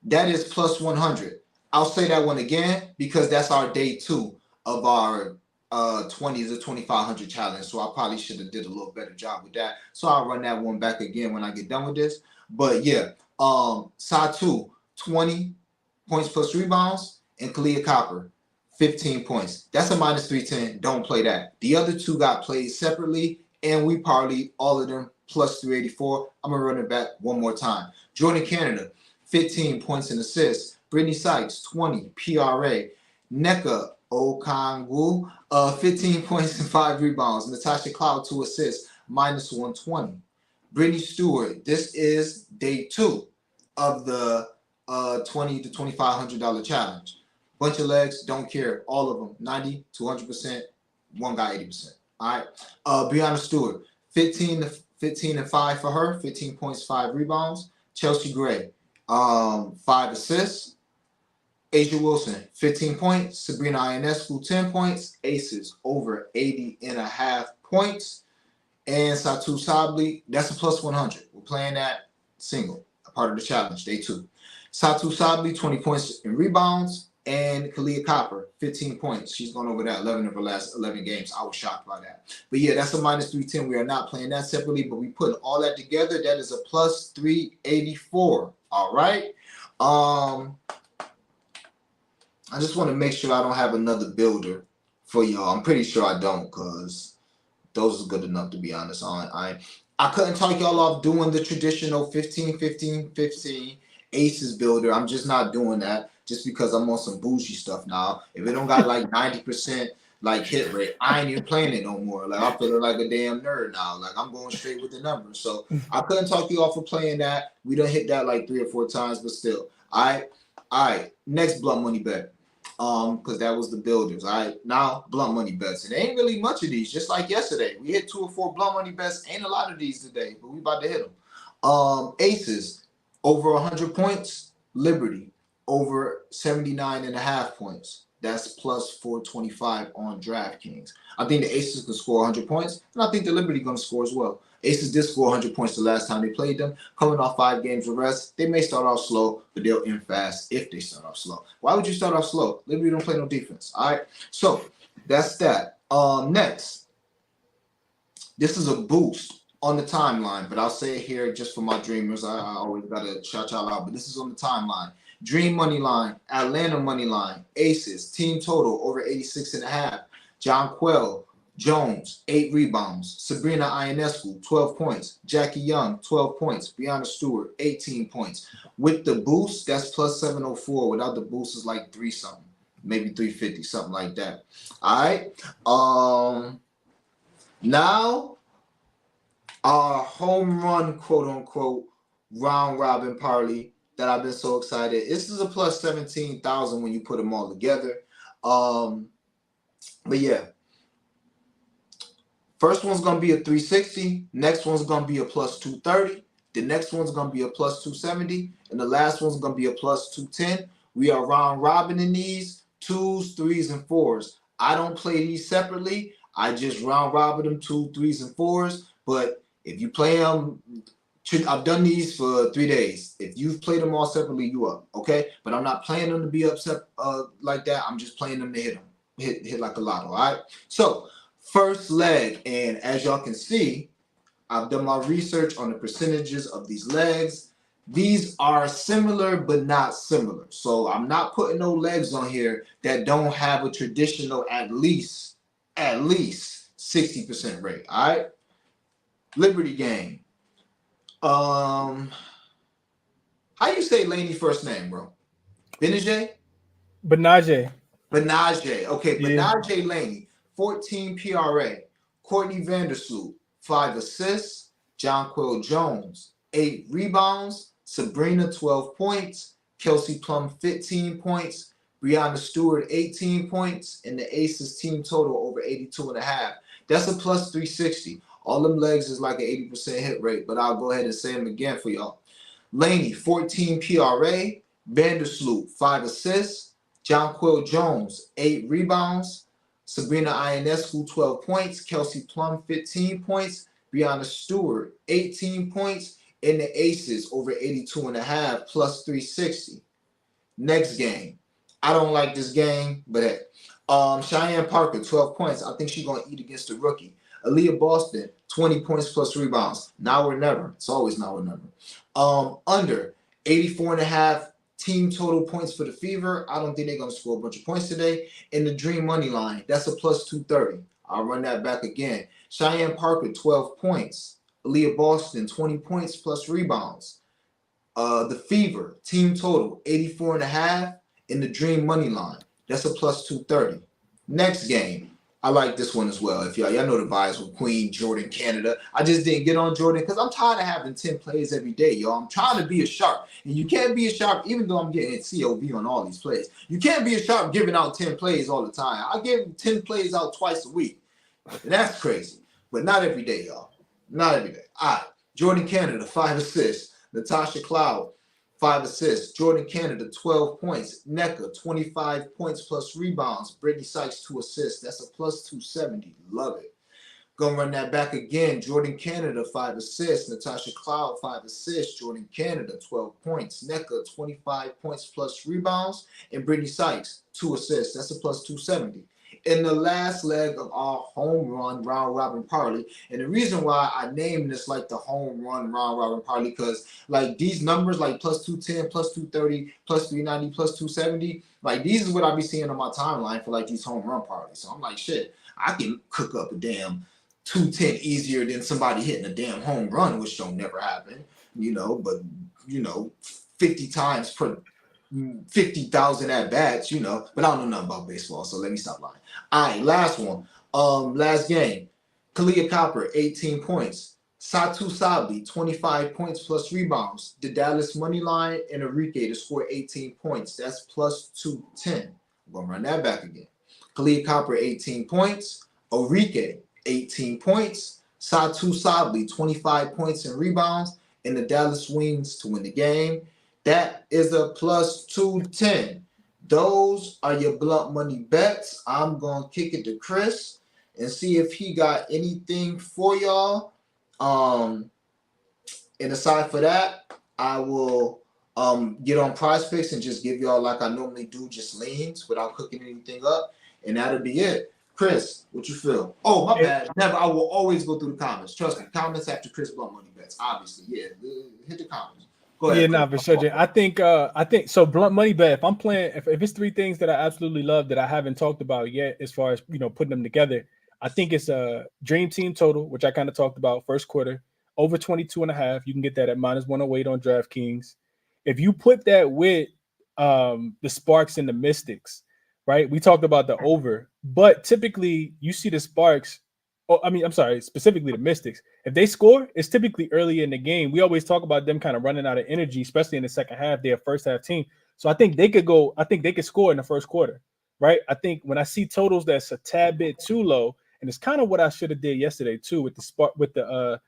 That is plus 100. I'll say that one again because that's our day 2 of our 20s or 2500 challenge. So I probably should have did a little better job with that. So I'll run that one back again when I get done with this. But yeah, Satu, 20 points plus rebounds, and Kalia Copper, 15 points. That's a minus 310. Don't play that. The other two got played separately, and we parlayed all of them plus 384. I'm going to run it back one more time. Jordan Canada, 15 points and assists. Brittany Sykes, 20 PRA. Nneka Okongwu, 15 points and 5 rebounds. Natasha Cloud, 2 assists, minus 120. Brittany Stewart, this is day 2 of the $20 to $2,500 challenge. Bunch of legs, don't care. All of them, 90 to 100%. One guy, 80%. All right. Brianna Stewart, 15 and 5 for her, 15 points, 5 rebounds. Chelsea Gray, 5 assists. Asia Wilson, 15 points. Sabrina Ionescu, 10 points. Aces, over 80.5 points. And Satu Sabli, that's a plus 100. We're playing that single, a part of the challenge, day 2. Satu Sabli, 20 points and rebounds. And Kalia Copper, 15 points. She's gone over that 11 of her last 11 games. I was shocked by that. But yeah, that's a minus 310. We are not playing that separately, but we put all that together. That is a plus 384. All right. I just want to make sure I don't have another builder for y'all. I'm pretty sure I don't, because those are good enough, to be honest. I couldn't talk y'all off doing the traditional 15, 15, 15 aces builder. I'm just not doing that, just because I'm on some bougie stuff now. If it don't got like 90% like hit rate, I ain't even playing it no more. Like, I'm feeling like a damn nerd now. Like, I'm going straight with the numbers. So I couldn't talk you off of playing that. We done hit that like 3 or 4 times, but still. All right. Next blunt money bet. Because that was the builders. All right, now blunt money bets. And there ain't really much of these, just like yesterday. We hit 2 or 4 blunt money bets. Ain't a lot of these today, but we about to hit them. Aces, over 100 points. Liberty, over 79.5 points. That's plus 425 on DraftKings. I think the Aces can score 100 points, and I think the Liberty going to score as well. Aces did score 100 points the last time they played them. Coming off 5 games of rest, they may start off slow, but they'll end fast if they start off slow. Why would you start off slow? Liberty don't play no defense. All right, so that's that. Next, this is a boost on the timeline, but I'll say it here just for my dreamers. I always got to shout y'all out, but this is on the timeline. Dream money line, Atlanta money line, Aces, team total over 86.5. Jonquel Jones, 8 rebounds. Sabrina Ionescu, 12 points. Jackie Young, 12 points. Brianna Stewart, 18 points. With the boost, that's plus 704. Without the boost, it's like 3 something. Maybe 350, something like that. All right. Now, our home run, quote unquote, round robin parlay that I've been so excited. This is a plus 17,000 when you put them all together. But yeah. First one's going to be a 360. Next one's going to be a plus 230. The next one's going to be a plus 270. And the last one's going to be a plus 210. We are round robin in these 2s, 3s, and 4s. I don't play these separately. I just round robin them 2, 3s, and 4s. But if you play them, I've done these for 3 days. If you've played them all separately, you up, okay? But I'm not playing them to be upset like that. I'm just playing them to hit them. Hit like a lotto, all right? So, first leg, and as y'all can see, I've done my research on the percentages of these legs. These are similar, but not similar. So I'm not putting no legs on here that don't have a traditional at least 60% rate. All right. Liberty game. How you say Laney first name, bro? Benajay? Benaje. Benajay. Okay, Yeah. Benajay Laney, 14 PRA. Courtney Vandersloot, 5 assists. Jonquel Jones, 8 rebounds. Sabrina, 12 points. Kelsey Plum, 15 points. Brianna Stewart, 18 points. And the Aces team total over 82.5. That's a plus 360. All them legs is like an 80% hit rate, but I'll go ahead and say them again for y'all. Laney, 14 PRA. Vandersloot, 5 assists. Jonquel Jones, 8 rebounds. Sabrina Ionescu, 12 points. Kelsey Plum, 15 points. Brianna Stewart, 18 points. And the Aces over 82.5 plus 360. Next game. I don't like this game, but hey. Cheyenne Parker, 12 points. I think she's going to eat against the rookie. Aaliyah Boston, 20 points plus rebounds. Now or never. It's always now or never. Under 84.5 Team total points for the Fever. I don't think they're gonna score a bunch of points today. And the Dream money line, that's a plus 230. I'll run that back again. Cheyenne Parker, 12 points. Aaliyah Boston, 20 points plus rebounds. The Fever, team total, 84 and a half. In the Dream money line, that's a plus 230. Next game, I like this one as well. If y'all know the vibes with Queen, Jordan, Canada. I just didn't get on Jordan because I'm tired of having 10 plays every day, y'all. I'm trying to be a sharp. And you can't be a sharp, even though I'm getting COV on all these plays. You can't be a sharp giving out 10 plays all the time. I give 10 plays out twice a week. And that's crazy. But not every day, y'all. Not every day. All right. Jordan Canada, 5 assists. Natasha Cloud, 5 assists. Jordan Canada, 12 points. NECA, 25 points plus rebounds. Brittany Sykes, 2 assists. That's a plus 270. Love it. Gonna run that back again. Jordan Canada, 5 assists. Natasha Cloud, 5 assists. Jordan Canada, 12 points. NECA, 25 points plus rebounds. And Brittany Sykes, 2 assists. That's a plus 270. In the last leg of our home run round robin parlay. And the reason why I named this like the home run round robin parlay, because like these numbers like plus 210, plus 230, plus 390, plus 270, like these is what I be seeing on my timeline for like these home run parlays. So I'm like, shit, I can cook up a damn 210 easier than somebody hitting a damn home run, which don't never happen, but 50 times per 50,000 at bats, but I don't know nothing about baseball, so let me stop lying. All right, last one. Last game. Kalia Copper, 18 points. Satu Sabli, 25 points plus rebounds. The Dallas money line and Enrique to score 18 points. That's plus 210. I'm going to run that back again. Kalia Copper, 18 points. Enrique, 18 points. Satu Sabli, 25 points and rebounds. And the Dallas Wings to win the game. That is a plus 210. Those are your blunt money bets. I'm going to kick it to Chris and see if he got anything for y'all. And aside for that, I will get on Prize Picks and just give y'all like I normally do, just leans without cooking anything up. And that'll be it. Chris, what you feel? Oh, my bad. Never. I will always go through the comments. Trust me. Comments after Chris Blunt Money Bets. Obviously. Yeah. Hit the comments. Go ahead. Yeah, nah, for sure, Jay. I think so. Blunt money bet. If I'm playing, if it's three things that I absolutely love that I haven't talked about yet, as far as putting them together, I think it's a dream team total, which I kind of talked about first quarter, over 22.5. You can get that at minus 108 on DraftKings. If you put that with the Sparks and the Mystics, right? We talked about the over, but typically you see the Sparks. Oh, I mean, I'm sorry, specifically the Mystics. If they score, it's typically early in the game. We always talk about them kind of running out of energy, especially in the second half. They're a first half team. So I think they could go, I think they could score in the first quarter, right? I think when I see totals that's a tad bit too low, and it's kind of what I should have did yesterday too with the spark with the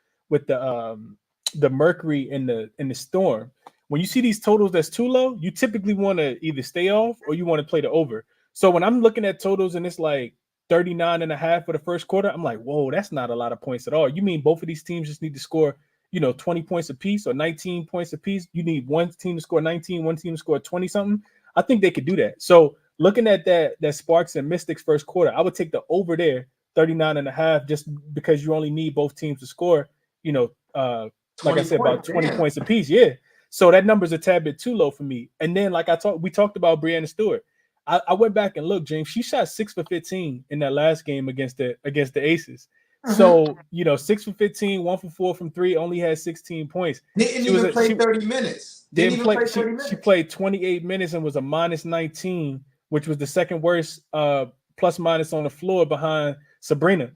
Mercury and the Storm. When you see these totals that's too low, you typically want to either stay off or you want to play the over. So when I'm looking at totals and it's like 39.5 for the first quarter, I'm like, whoa, that's not a lot of points at all. You mean both of these teams just need to score, 20 points apiece or 19 points apiece? You need one team to score 19, one team to score 20 something. I think they could do that. So looking at that Sparks and Mystics first quarter, I would take the over there, 39.5, just because you only need both teams to score, like I said, about 20 points apiece. Yeah. So that number's a tad bit too low for me. And then, like we talked about Breanna Stewart. I went back and looked, James. She shot 6 for 15 in that last game against the Aces. So 6 for 15, 1 for 4 from 3, only had 16 points. Didn't even play 30 minutes. Didn't play 30 minutes. She played 28 minutes and was a minus 19, which was the second worst plus minus on the floor behind Sabrina.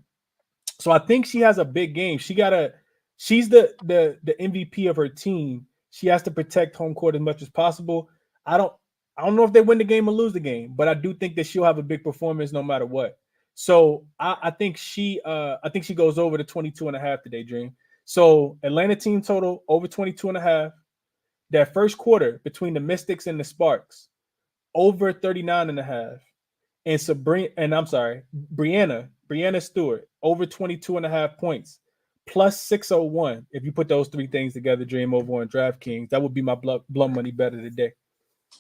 So I think she has a big game. She's the MVP of her team. She has to protect home court as much as possible. I don't know if they win the game or lose the game, but I do think that she'll have a big performance no matter what. So I think she goes over the 22.5 today, Dream. So Atlanta team total over 22.5. That first quarter between the Mystics and the Sparks over 39.5. And Breanna Stewart over 22.5 points plus 601. If you put those three things together, Dream, over on DraftKings, that would be my blunt money bet of the day.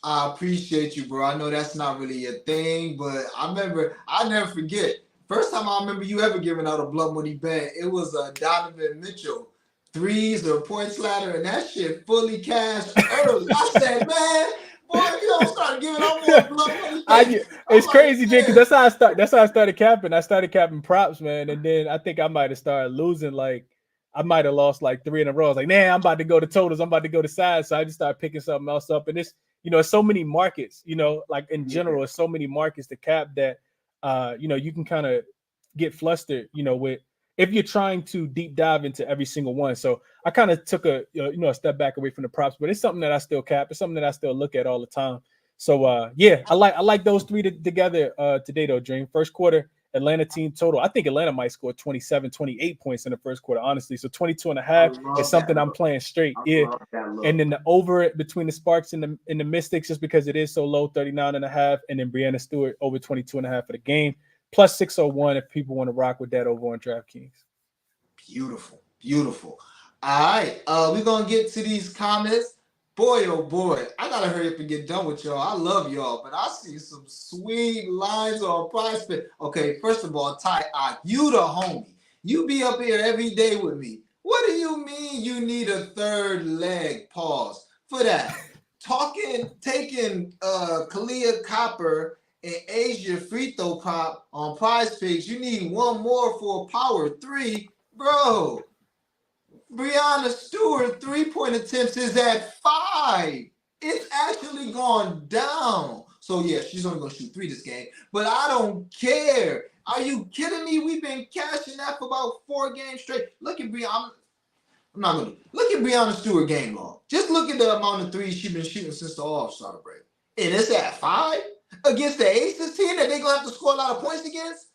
I appreciate you, bro. I know that's not really a thing, but I never forget. First time I remember you ever giving out a blunt money bet, it was a Donovan Mitchell threes or points ladder, and that shit fully cashed early. I said, man, Boy, if you don't start giving out more blood money things, I I'm it's like, crazy, Jay, because man. that's how I started capping. I started capping props, man, and then I think I might have started losing. Like I might have lost like three in a row. I was like, man, I'm about to go to totals. I'm about to go to sides. So I just started picking something else up. And it's it's so many markets. Like in Yeah. general, it's so many markets to cap that you can kind of get flustered. With if you're trying to deep dive into every single one. So I kind of took a step back away from the props, but it's something that I still cap. It's something that I still look at all the time. So yeah, I like those three together today though, Dream. First quarter, Atlanta team total. I think Atlanta might score 27, 28 points in the first quarter, honestly. So 22 and a I half is love that something I'm look. playing straight. I Yeah. love that And look. then the over it between the Sparks and the Mystics, just because it is so low, 39 and a half. And then Brianna Stewart over 22 and a half for the game. Plus 601 if people want to rock with that over on DraftKings. Beautiful, beautiful. All right, we're gonna get to these comments. Boy, oh boy, I gotta hurry up and get done with y'all. I love y'all, but I see some sweet lines on Prize Pit. Okay, first of all, Ty, you the homie. You be up here every day with me. What do you mean you need a third leg? Pause for that. Taking Kalia Copper and Asia free throw pop on Prize Picks. You need one more for a power three. Bro, Brianna Stewart 3-point attempts is at 5. It's actually gone down. So yeah, she's only gonna shoot 3 this game, but I don't care. Are you kidding me? We've been cashing that for about 4 games straight. Look at Brianna. I'm not gonna look at Brianna Stewart game log. Just look at the amount of threes she's been shooting since the All-Star break, and it's at 5 against the Aces team that they're gonna have to score a lot of points against.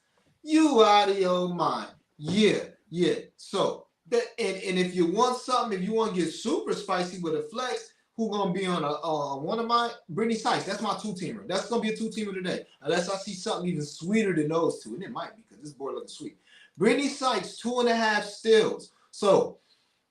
You out of your mind. Yeah, yeah. So and if you want something, if you want to get super spicy with a flex, who gonna be on a one of my Brittany Sykes? That's my 2-teamer. That's gonna be a 2-teamer today, unless I see something even sweeter than those two, and it might be because this board looking sweet. Brittany Sykes 2.5 steals. So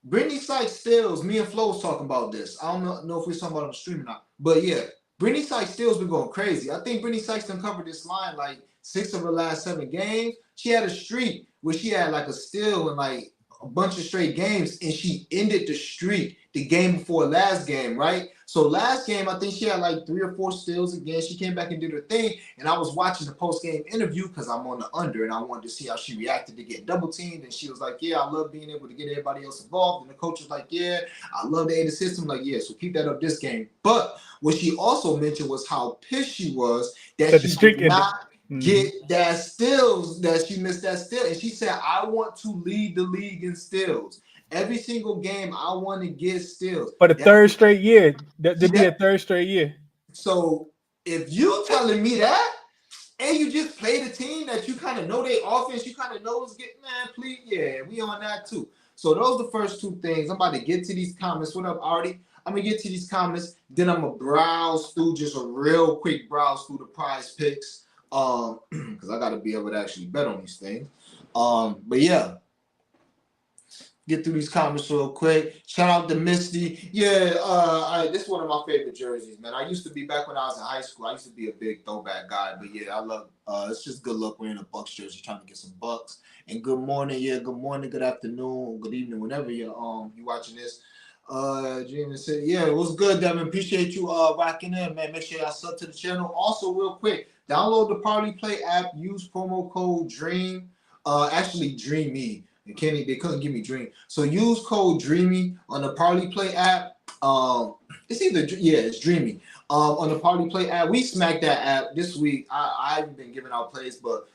Brittany Sykes steals. Me and Flo was talking about this. I don't know if we're talking about it on the stream or not, but yeah, Brittany Sykes steals been going crazy. I think Brittany Sykes done covered this line like 6 of her last 7 games. She had a streak where she had like a steal in like a bunch of straight games, and she ended the streak the game before last game, right? So last game, I think she had like 3 or 4 steals again. She came back and did her thing, and I was watching the post-game interview because I'm on the under, and I wanted to see how she reacted to getting double-teamed, and she was like, yeah, I love being able to get everybody else involved, and the coach was like, yeah, I love the aid system. Like, yeah, so keep that up this game. But what she also mentioned was how pissed she was that So the she did streak ended. not Mhm. get that steals, that she missed that steal. And she said, I want to lead the league in steals. Every single game, I want to get steals. For the That, third straight year. That'd be a that third straight year. so if you telling me that, and you just play the team that you kind of know they offense, you kind of know is getting, man, please, yeah, we on that too. So those are the first 2 things. I'm about to get to these comments. What up, Artie? I'm gonna get to these comments. Then I'm gonna browse through, just a real quick browse through the Prize Picks. Because I gotta be able to actually bet on these things. But yeah, get through these comments real quick. Shout out to Misty. Yeah, this is one of my favorite jerseys, man. I used to be, back when I was in high school, I used to be a big throwback guy. But yeah, I love it's just good luck wearing a Bucks jersey, trying to get some bucks. And good morning, yeah, good morning, good afternoon, good evening, whenever you watching this. Dream said, yeah, it was good, Devin. Appreciate you rocking in, man. Make sure y'all sub to the channel. Also, real quick, download the Party Play app, use promo code DREAM. Actually Dreamy. Kenny, they couldn't give me Dream. So use code Dreamy on the Party Play app. It's it's Dreamy. On the Party Play app, we smacked that app this week. I've been giving out plays, but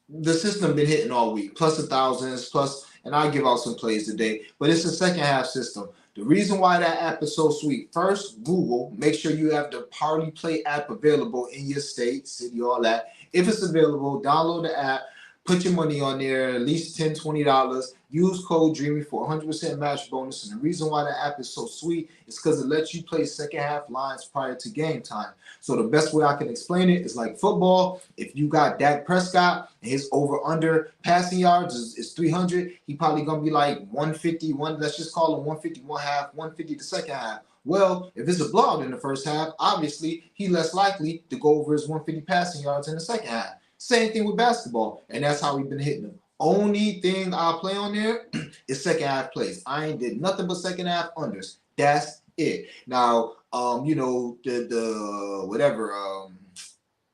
the system been hitting all week, plus 1,000s, plus, and I give out some plays today. But it's a second half system. The reason why that app is so sweet: first, Google, make sure you have the Party Play app available in your state, city, all that. If it's available, download the app. Put your money on there, at least $10, $20. Use code DREAMY for 100% match bonus. And the reason why the app is so sweet is because it lets you play second half lines prior to game time. So the best way I can explain it is like football. If you got Dak Prescott and his over-under passing yards is 300, he probably going to be like 150, let's just call him 150 one half, 150 the second half. Well, if it's a blowout in the first half, obviously he less likely to go over his 150 passing yards in the second half. Same thing with basketball, and that's how we've been hitting them. Only thing I play on there is second half plays. I ain't did nothing but second half unders. That's it. Now, the whatever,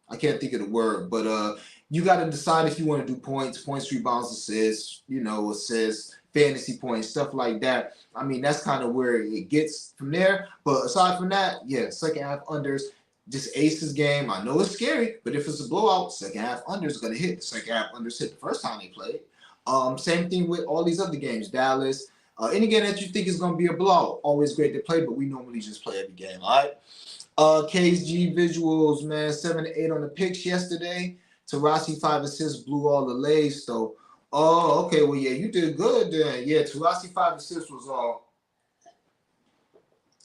I can't think of the word, but you got to decide if you want to do points, rebounds, assists, fantasy points, stuff like that. I mean, that's kind of where it gets from there. But aside from that, yeah, second half unders, just aces game. I know it's scary, but if it's a blowout, second half unders is gonna hit. The second half unders hit the first time they played. Same thing with all these other games. Dallas, any game that you think is gonna be a blowout, always great to play, but we normally just play every game. All right. KG visuals, man, 7 to 8 on the picks yesterday. Tarasi 5 assists, blew all the lays. So, oh, okay, well, yeah, you did good then. Yeah, Tarasi 5 assists was all.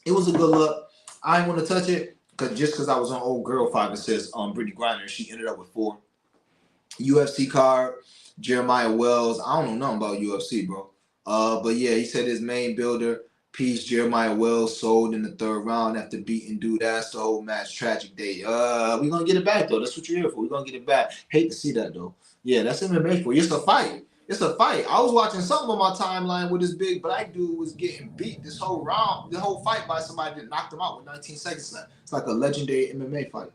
It was a good look. I didn't want to touch it because I was on old girl 5 assists on Brittany Griner. She ended up with 4. UFC card, Jeremiah Wells. I don't know nothing about UFC, bro. But yeah, he said his main builder piece, Jeremiah Wells, sold in the third round after beating dude ass the whole match. Tragic day. We're gonna get it back though. That's what you're here for. We're gonna get it back. Hate to see that though. Yeah, that's MMA for you. It's a fight. It's a fight. I was watching something on my timeline with this big black dude was getting beat this whole round, the whole fight by somebody that knocked him out with 19 seconds left. It's like a legendary MMA fight.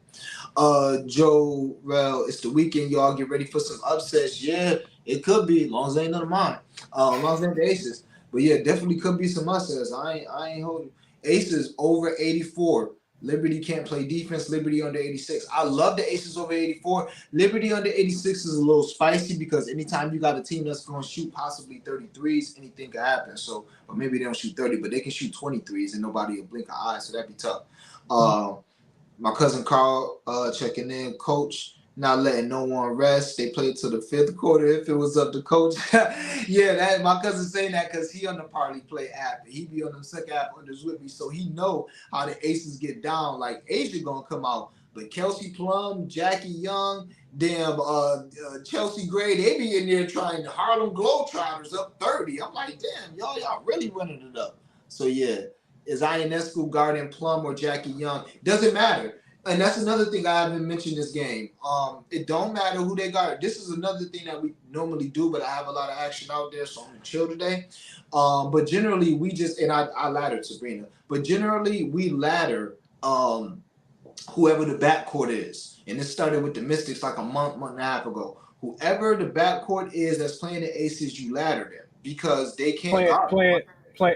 Joe, well, it's the weekend, y'all. Get ready for some upsets. Yeah, it could be, as long as it ain't none of mine. As long as it ain't the Aces. But yeah, definitely could be some upsets. I ain't holding. Aces over 84. Liberty can't play defense. Liberty under 86. I love the Aces over 84. Liberty under 86 is a little spicy because anytime you got a team that's going to shoot possibly 33s, anything can happen. So, or maybe they don't shoot 30, but they can shoot 23s and nobody will blink an eye. So that'd be tough. My cousin Carl checking in. Coach not letting no one rest. They played to the 5th quarter if it was up to coach. Yeah, that my cousin saying that because he on the parlay play app. He be on the second half unders with me, so he know how the Aces get down. Like Asia gonna come out, but Kelsey Plum, Jackie Young, damn Chelsea Gray, they be in there trying to Harlem Globetrotters up 30. I'm like, damn, y'all really running it up. So yeah, is Ionescu guarding Plum or Jackie Young? Doesn't matter. And that's another thing I haven't mentioned this game. It don't matter who they guard. This is another thing that we normally do, but I have a lot of action out there, so I'm gonna chill today. But generally we just and I laddered Sabrina, but generally we ladder whoever the backcourt is. And this started with the Mystics like a month and a half ago. Whoever the backcourt is that's playing the Aces, you ladder them because they can't guard.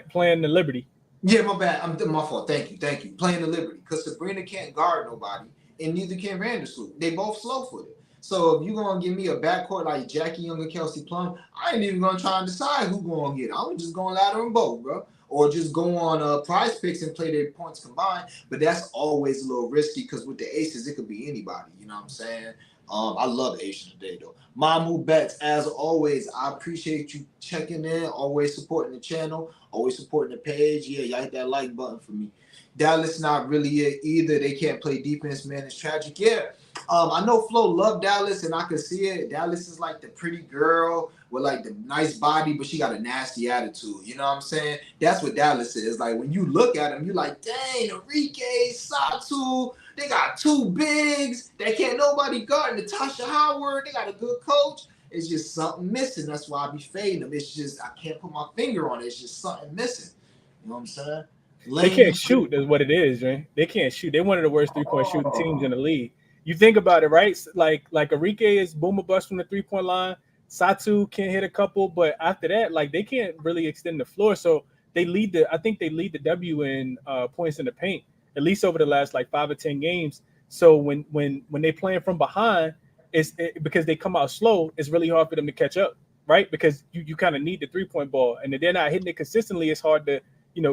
Playing the Liberty. Yeah, my bad. My fault. Thank you. Playing the Liberty because Sabrina can't guard nobody, and neither can Vandersloot. They both slow-footed. So if you're gonna give me a backcourt like Jackie Young and Kelsey Plum, I ain't even gonna try and decide who gonna get it. I'm just gonna ladder them both, bro. Or just go on Prize Picks and play their points combined. But that's always a little risky because with the Aces, it could be anybody. You know what I'm saying? I love Asian today though. Mamu Bets, as always, I appreciate you checking in, always supporting the channel, always supporting the page. Yeah, y'all hit that like button for me. Dallas not really it either. They can't play defense, man. It's tragic. Yeah. I know Flo loved Dallas and I could see it. Dallas is like the pretty girl with like the nice body, but she got a nasty attitude. You know what I'm saying? That's what Dallas is. Like when you look at them, you're like, dang, Enrique, Satu, they got 2 bigs. They can't nobody guard. Natasha Howard, they got a good coach. It's just something missing. That's why I be fading them. It's just I can't put my finger on it. It's just something missing. You know what I'm saying? They can't shoot, is what it is, right? They can't shoot. They're one of the worst 3-point shooting teams in the league. You think about it, right? Like Enrique is boom or bust from the 3-point line. Satu can hit a couple, but after that, like they can't really extend the floor. So I think they lead the W in points in the paint, at least over the last like 5 or 10 games. So when they playing from behind, because they come out slow, it's really hard for them to catch up, right? Because you kind of need the 3-point ball, and if they're not hitting it consistently, it's hard to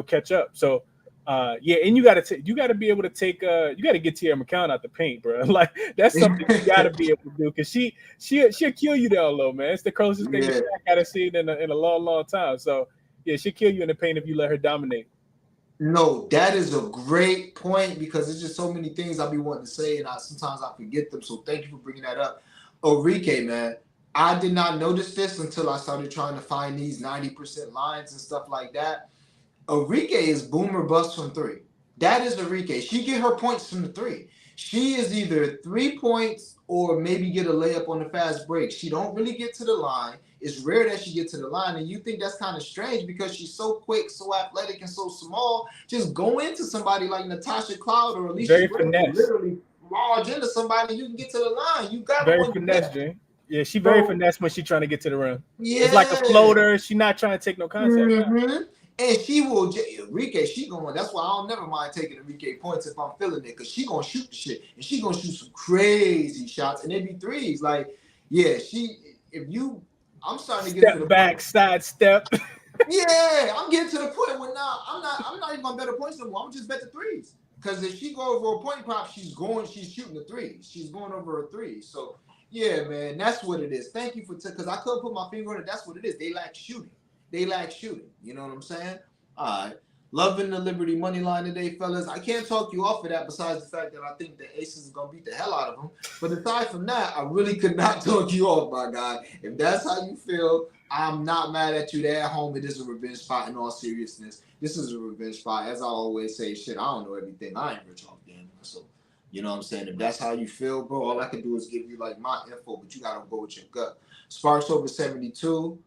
catch up. So yeah, and you got to be able to take you got to get Tierra McCown out the paint, bro. Like that's something you got to be able to do because she'll kill you down low, man. It's the closest thing to Shaq I've seen in a long time. So yeah, she'll kill you in the paint if you let her dominate. No, that is a great point because there's just so many things I be wanting to say and sometimes I forget them. So thank you for bringing that up. Enrique, man, I did not notice this until I started trying to find these 90% lines and stuff like that. Enrique is boom or bust from 3. That is Enrique. She get her points from the 3. She is either 3 points or maybe get a layup on the fast break. She don't really get to the line. It's rare that she gets to the line, and you think that's kind of strange because she's so quick, so athletic, and so small. Just go into somebody like Natasha Cloud or Alicia Very Gray and finesse. literally lodge into somebody, you can get to the line. You got them Very on your finesse, back. Jay. Yeah, she very So finesse when she trying to get to the rim. It's like a yeah. floater. She not trying to take no contact. Nah. Mm-hmm. And she will, Enrique, she going, that's why I don't never mind taking Enrique points if I'm feeling it, because she going to shoot the shit. And she going to shoot some crazy shots, and they be threes. Like, yeah, I'm starting to get to the Step point. back, side step. Yeah, I'm getting to the point where now I'm not even gonna bet her points no more. I'm just bet the threes. Because if she go over a point prop, she's shooting the threes. She's going over a three. So yeah, man, that's what it is. Thank you for because I couldn't put my finger on it. That's what it is. They lack shooting. They lack shooting. You know what I'm saying? All right. Loving the Liberty money line today, fellas. I can't talk you off of that besides the fact that I think the Aces are going to beat the hell out of them. But aside from that, I really could not talk you off, my guy. If that's how you feel, I'm not mad at you. There at home, it is a revenge spot in all seriousness. This is a revenge spot. As I always say, shit, I don't know everything. I ain't rich off gambling. So, you know what I'm saying? If that's how you feel, bro, all I can do is give you like my info, but you got to go with your gut. Sparks over 72.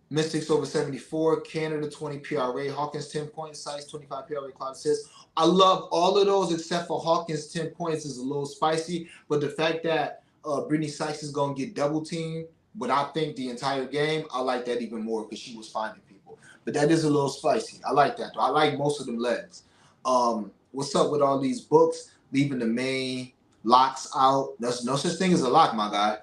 Mystics over 74, Canada 20 PRA, Hawkins 10 points, Size 25 PRA, Cloud assists. I love all of those except for Hawkins 10 points is a little spicy, but the fact that Brittany Sykes is going to get double teamed, but I think the entire game, I like that even more because she was finding people. But that is a little spicy. I like that, though. I like most of them legs. What's up with all these books? Leaving the main locks out. There's no such thing as a lock, my guy.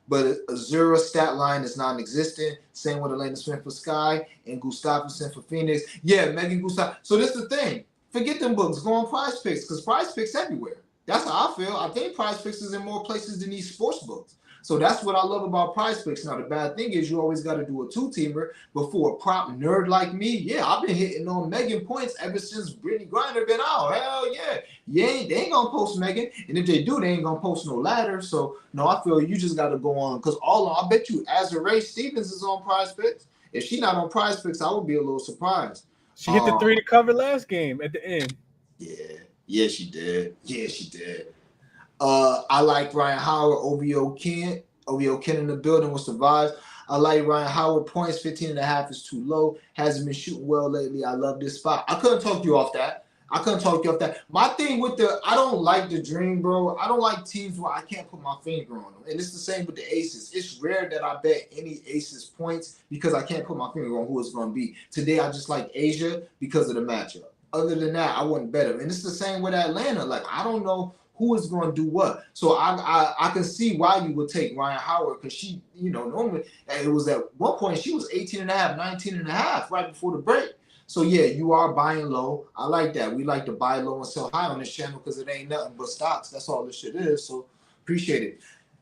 But Azura stat line is non-existent. Same with Elena Smith for Sky and Gustafsson for Phoenix. Yeah, Megan Gustav. So this is the thing. Forget them books. Go on Prize Picks because Prize Picks everywhere. That's how I feel. I think Prize Picks is in more places than these sports books. So that's what I love about Prize Picks. Now the bad thing is you always got to do a two-teamer. But for a prop nerd like me, yeah, I've been hitting on Megan points ever since Brittany Griner been out. Hell yeah. They ain't gonna post Megan, and if they do, they ain't gonna post no ladder. So no, I feel you just got to go on because I bet you Azurá Stevens is on Prize Picks. If she not on Prize Picks, I would be a little surprised. She hit the three to cover last game at the end. Yeah, she did. Yeah, she did. I like Ryan Howard, OVO Ken in the building with the vibes. I like Ryan Howard points, 15.5 is too low. Hasn't been shooting well lately. I love this spot. I couldn't talk you off that. My thing with I don't like the dream, bro. I don't like teams where I can't put my finger on them. And it's the same with the aces. It's rare that I bet any aces points because I can't put my finger on who it's going to be. Today, I just like Asia because of the matchup. Other than that, I wouldn't bet them. And it's the same with Atlanta. Like, I don't know who is going to do what. So I can see why you would take Ryan Howard because she, normally it was at one point she was 18.5, 19.5 right before the break. So yeah, you are buying low. I like that. We like to buy low and sell high on this channel because it ain't nothing but stocks. That's all this shit is. So appreciate it.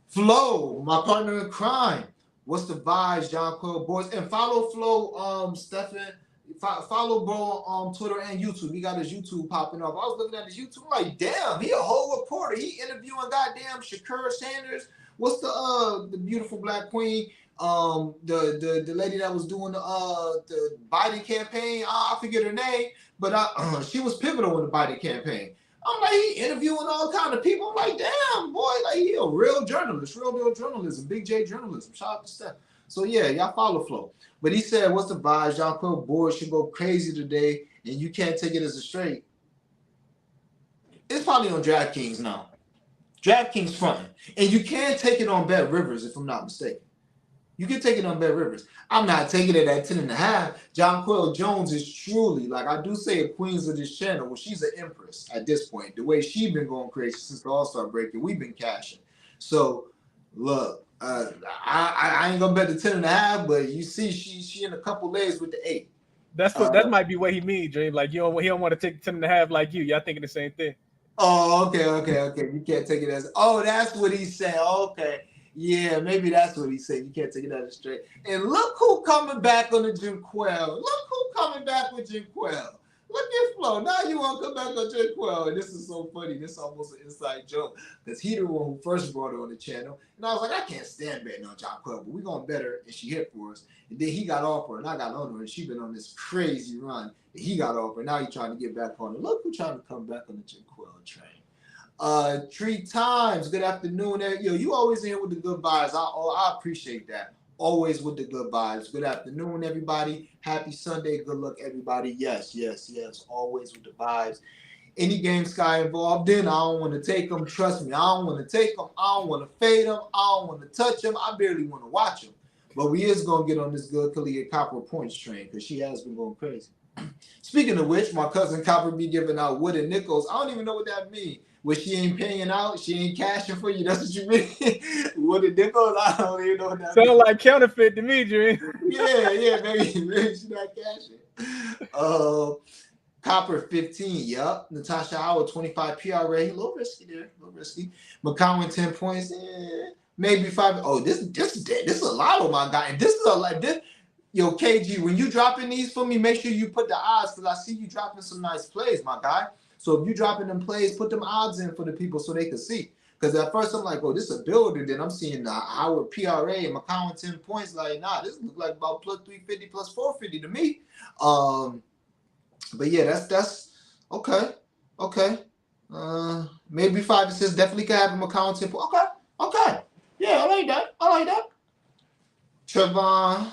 Flo, my partner in crime. What's the vibes, John Quill boys? And follow Flo, Stefan. Follow bro on Twitter and YouTube. He got his YouTube popping up. I was looking at his YouTube, I'm like, damn, he a whole reporter. He interviewing goddamn Shakira Sanders. What's the beautiful black queen? The lady that was doing the Biden campaign. I forget her name, but she was pivotal in the Biden campaign. I'm like, he interviewing all kind of people. I'm like, damn, boy, like he a real journalist, real deal journalism, big J journalism. Shout out to Steph. So yeah, y'all follow Flo. But he said, what's the vibes? Y'all Quill board should go crazy today, and you can't take it as a straight. It's probably on DraftKings now. DraftKings fronting. And you can take it on Bet Rivers, if I'm not mistaken. You can take it on Bet Rivers. I'm not taking it at 10.5. John Quill Jones is truly, like I do say, a queens of this channel. Well, she's an empress at this point. The way she's been going crazy since the All-Star break, and we've been cashing. So, look, I ain't gonna bet the 10.5, but you see, she in a couple legs with the 8. That might be what he means, Dream. Like he don't want to take 10.5 like you. Y'all thinking the same thing. Oh, okay. You can't take it as. Oh, that's what he's saying. Okay. Yeah, maybe that's what he said. You can't take it out of straight. And look who coming back on the Jim Quell. Look who coming back with Jim Quell. Look at Flo. Now you want to come back on Jim Quell. And this is so funny. This is almost an inside joke. Because he the one who first brought her on the channel. And I was like, I can't stand betting on John Quell, but we're going to bet her. And she hit for us. And then he got off her, and I got on her. And she been on this crazy run. And he got off her. Now he's trying to get back on her. Look who's trying to come back on the Jim Quell train. 3 times. Good afternoon. Yo, you always in here with the good vibes. I appreciate that. Always with the good vibes. Good afternoon, everybody. Happy Sunday. Good luck, everybody. Yes, yes, yes. Always with the vibes. Any game Sky involved in, I don't want to take them. Trust me, I don't want to take them. I don't want to fade them. I don't want to touch them. I barely want to watch them. But we is going to get on this good Kalia Copper points train because she has been going crazy. Speaking of which, my cousin Copper be giving out wooden nickels. I don't even know what that means. When she ain't paying out, she ain't cashing for you. That's what you mean? Wooden nickels? I don't even know what that means. Sound like counterfeit to me, Dream. Yeah, maybe she not cashing. Copper 15, yup. Natasha Howard 25 PRA, a little risky there, a little risky. McCowan 10 points, maybe 5. Oh, this is a lot on my guy, and this is a like this. Yo, KG, when you dropping these for me, make sure you put the odds because I see you dropping some nice plays, my guy. So if you dropping them plays, put them odds in for the people so they can see. Because at first I'm like, oh, this is a builder. Then I'm seeing the Howard PRA and McCowan 10 points. Like, nah, this look like about plus 350, plus 450 to me. But yeah, that's okay. Okay. Maybe 5 assists. Definitely could have him account 10 points. Okay. Yeah, I like that. Trevon,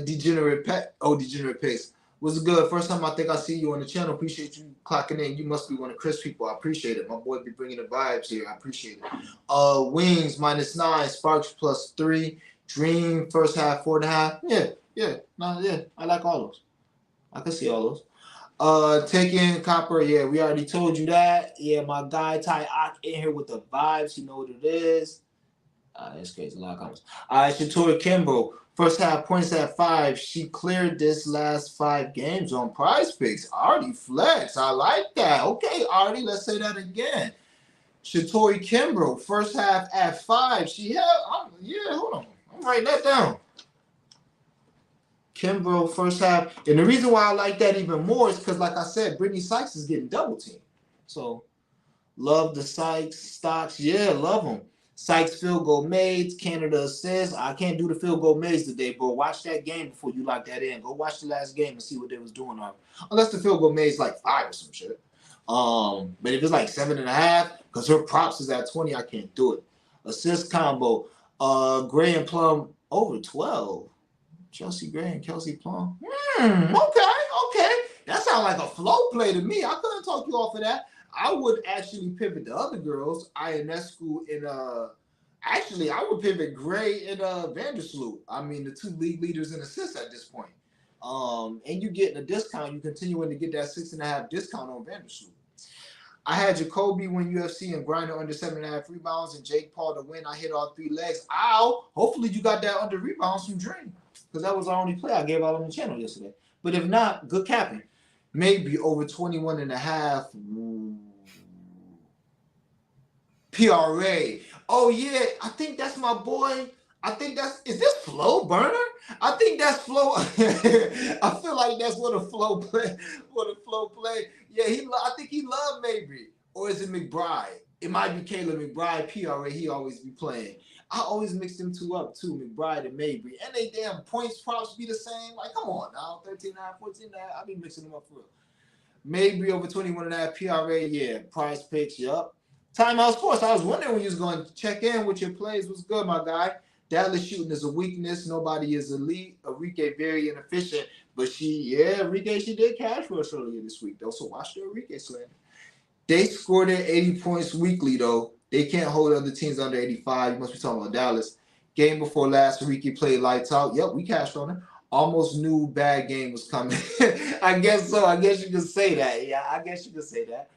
Degenerate Pace. Was good. First time I think I see you on the channel. Appreciate you clocking in. You must be one of Chris people. I appreciate it. My boy be bringing the vibes here. I appreciate it. Wings -9, Sparks +3, Dream first half 4.5. Yeah. I like all those. I can see all those. Taking Copper, yeah, we already told you that. Yeah, my guy Ty Ock in here with the vibes. You know what it is. That's crazy. A lot of comments. Shatori Kimbrough, first half points at 5. She cleared this last 5 games on Prize Picks. Artie flex. I like that. Okay, Artie, let's say that again. Shatori Kimbrough, first half at 5. Hold on. I'm writing that down. Kimbrough, first half. And the reason why I like that even more is because, like I said, Brittany Sykes is getting double teamed. So, love the Sykes stocks. Yeah, love them. Sykes field goal made. Canada says, I can't do the field goal made today, bro. Watch that game before you lock that in. Go watch the last game and see what they was doing on. Unless the field goal made is like 5 or some shit. But if it's like 7.5, because her props is at 20, I can't do it. Assist combo. Gray and Plum over 12. Chelsea Gray and Kelsey Plum. Okay. That sounds like a flow play to me. I couldn't talk you off of that. I would actually pivot the other girls, Ionescu and actually I would pivot Gray and Vandersloot. I mean the 2 league leaders in assists at this point. And you getting a discount, you continuing to get that 6.5 discount on Vandersloot. I had Jacoby win UFC and Grinder under 7.5 rebounds and Jake Paul to win. I hit all 3 legs. Ow! Hopefully you got that under rebounds from Dream. Because that was our only play I gave out on the channel yesterday. But if not, good capping. Maybe over 21.5. PRA. Oh yeah, I think that's my boy. Is this Flow Burner? I think that's Flow. I feel like that's what a Flow play. Yeah, I think he loved Mabry. Or is it McBride? It might be Caleb McBride, PRA. He always be playing. I always mix them two up too, McBride and Mabry. And they damn points props be the same. Like, come on now, 13.5, 14.5. I be mixing them up for real. Mabry over 21.5 PRA, yeah. Prize Picks, yup. Timeout Sports. I was wondering when you was going to check in with your plays. What's good, my guy? Dallas shooting is a weakness. Nobody is elite. Enrique very inefficient. But she did cash rush earlier this week, though. So watch the Enrique slander. They scored at 80 points weekly, though. They can't hold other teams under 85. You must be talking about Dallas. Game before last, Enrique played lights out. Yep, we cashed on it. Almost knew bad game was coming. I guess so. I guess you could say that. Yeah, I guess you could say that.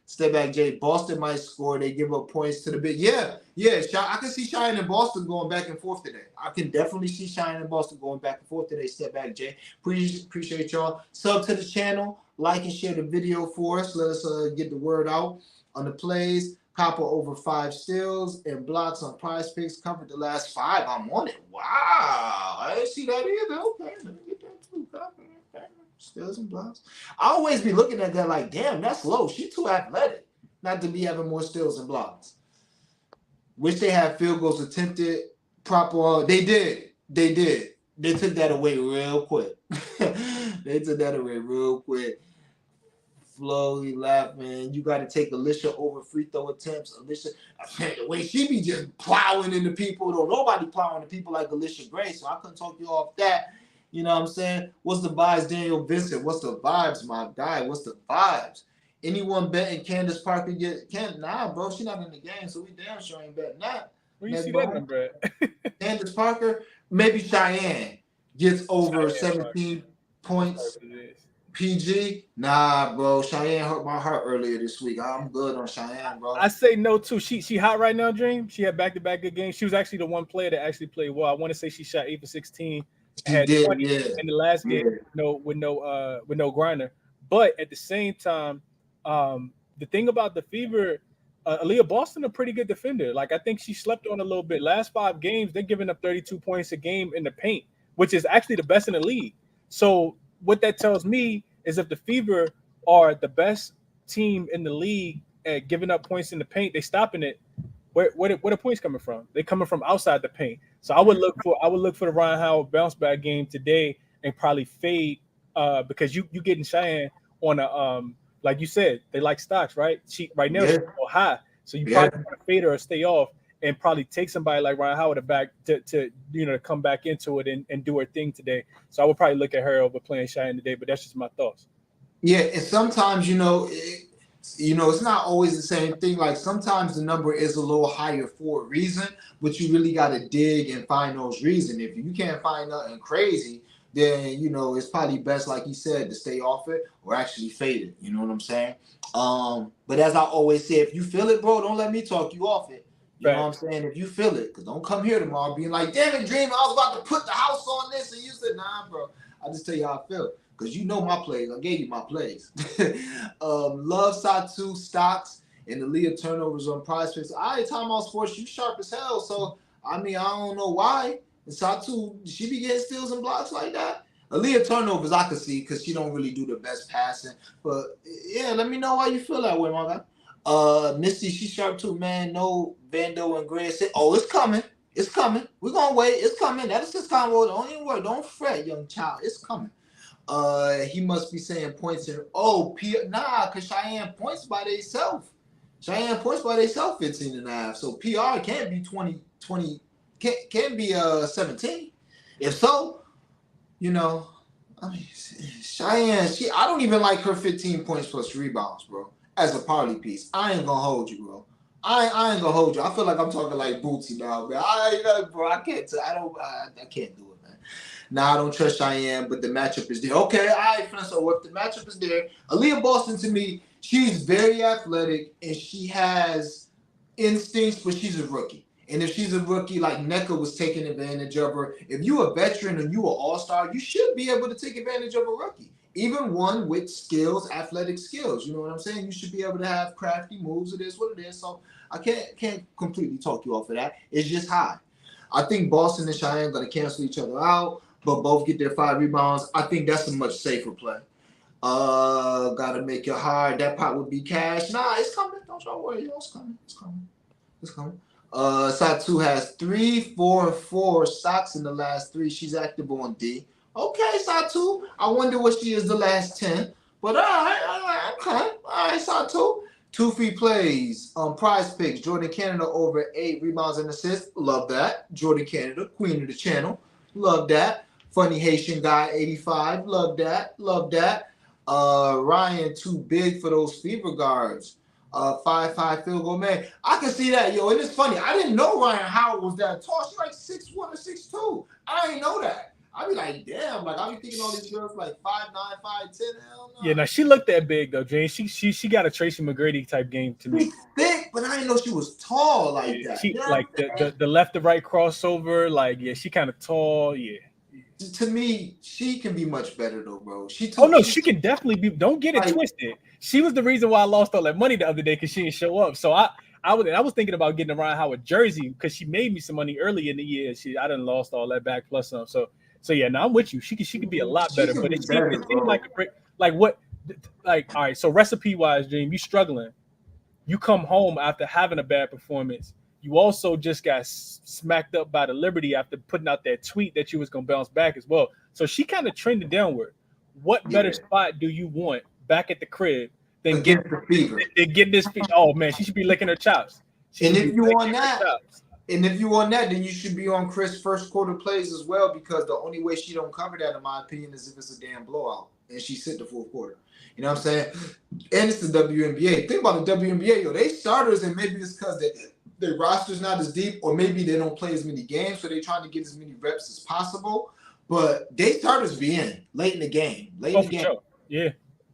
Step back, Jay. Boston might score. They give up points to the big. Yeah. I can see Cheyenne and Boston going back and forth today. I can definitely see Cheyenne and Boston going back and forth today. Step back, Jay. Appreciate y'all. Sub to the channel. Like and share the video for us. Let us get the word out on the plays. Copper over 5 steals and blocks on Prize Picks. Covered the last 5. I'm on it. Wow. I didn't see that either. Okay, let me get that too. Okay. Steals and blocks. I always be looking at that like, damn, that's low. She too athletic not to be having more steals and blocks. Wish they had field goals attempted proper. They did. They took that away real quick. Flo, he laughed, man. You got to take Alicia over free throw attempts. Alicia, the way she be just plowing into people, though nobody plowing into people like Alicia Gray, so I couldn't talk you off that. You know what I'm saying? What's the vibes, Daniel Vincent? What's the vibes, my guy? What's the vibes? Anyone betting Candace Parker can't? Nah, bro, she not in the game, so we damn sure ain't betting that. Where you see that number at? Candace Parker, maybe Cheyenne gets over Cheyenne 17 points. Parker. PG, nah, bro. Cheyenne hurt my heart earlier this week. I'm good on Cheyenne, bro. I say no too. She hot right now, Dream. She had back-to-back good games. She was actually the one player that actually played well. I want to say she shot 8 for 16. She Had did, 20 yeah. in the last game, with no grinder. But at the same time, the thing about the Fever, Aaliyah Boston a pretty good defender. Like I think she slept on a little bit. Last 5 games, they're giving up 32 points a game in the paint, which is actually the best in the league. So what that tells me is if the Fever are the best team in the league at giving up points in the paint, they stopping it. Where the points coming from? They're coming from outside the paint. So I would look for the Ryan Howard bounce back game today and probably fade because you getting Cheyenne on a like you said, they like stocks, right? She right now she's high. So you probably want to fade her or stay off and probably take somebody like Ryan Howard back to come back into it and do her thing today. So I would probably look at her over playing Cheyenne today, but that's just my thoughts. Yeah, and sometimes it's not always the same thing. Like sometimes the number is a little higher for a reason, but you really got to dig and find those reasons. If you can't find nothing crazy, then it's probably best, like you said, to stay off it or actually fade it. You know what I'm saying? But as I always say, if you feel it, bro, don't let me talk you off it. You know what I'm saying? If you feel it, because don't come here tomorrow being like, damn it, Dream, I was about to put the house on this, and you said, nah, bro. I just tell you how I feel. Because you know my plays. I gave you my plays. Love Satu stocks and the Leah turnovers on Prize Picks. All right, Timeout Sports, you sharp as hell. So, I mean, I don't know why. And Satu, she be getting steals and blocks like that. Aaliyah turnovers I could see because she don't really do the best passing. But, yeah, let me know why you feel that way, my guy. Misty, she sharp too, man. No Vando and Gray said, oh, it's coming. It's coming. We're going to wait. It's coming. That is his combo. Don't even worry. Don't fret, young child. It's coming. He must be saying points in because Cheyenne points by themselves. Cheyenne points by themselves 15 and a half. So PR can't be 20, can't be 17. If so, I mean Cheyenne, I don't even like her 15 points plus rebounds, bro. As a party piece. I ain't gonna hold you, bro. I ain't gonna hold you. I feel like I'm talking like Bootsy now, man. I can't do it, man. Nah, I don't trust Cheyenne, but the matchup is there. Okay, all right, so if the matchup is there, Aaliyah Boston, to me, she's very athletic and she has instincts, but she's a rookie. And if she's a rookie, like NECA was taking advantage of her, if you're a veteran and you're an all-star, you should be able to take advantage of a rookie. Even one with skills, athletic skills. You know what I'm saying? You should be able to have crafty moves. It is what it is. So I can't completely talk you off of that. It's just high. I think Boston and Cheyenne are going to cancel each other out, but both get their 5 rebounds. I think that's a much safer play. Gotta make it hard. That pot would be cash. Nah, it's coming. Don't y'all worry. It's coming. It's coming. Satu has 3, 4, and 4 stocks in the last 3. She's active on D. Okay, Satu. I wonder what she is the last 10. But all right, okay. All right, Satu. 2 free plays. Prize Picks. Jordan Canada over 8 rebounds and assists. Love that. Jordan Canada, queen of the channel. Love that. Funny Haitian guy, 85. Love that. Ryan, too big for those Fever guards. 5'5" field goal man. I can see that, yo. And it's funny. I didn't know Ryan Howard was that tall. She's like 6'1" or 6'2". I didn't know that. I be like, damn. Like I be thinking all these girls like 5'9", 5'10". Hell no. Yeah, now she looked that big though, Jane. She got a Tracy McGrady type game to me. She's thick, but I didn't know she was tall like that. She like the left to right crossover. Like she kind of tall. Yeah. To me, she can be much better though, bro. She can definitely be. Don't get it twisted. She was the reason why I lost all that money the other day because she didn't show up. So I was thinking about getting a Ryan Howard jersey because she made me some money early in the year. I done lost all that back plus some. So yeah, now I'm with you. She can be a lot better, but it seems like a great all right. So recipe wise, Dream, you struggling. You come home after having a bad performance. You also just got smacked up by the Liberty after putting out that tweet that you was going to bounce back as well. So she kind of trended downward. What better spot do you want back at the crib Then against the Fever. get this. Oh man, she should be licking her chops. She And should be if you on licking her that, chops. and if you on that, then you should be on Chris first quarter plays as well, because the only way she don't cover that, in my opinion, is if it's a damn blowout and she sit the fourth quarter. You know what I'm saying? And it's the WNBA. Think about the WNBA, yo. They starters, and maybe it's because their roster's not as deep, or maybe they don't play as many games, so they're trying to get as many reps as possible. But they starters be in late in the game. Late Oh, in the for game. sure. Yeah.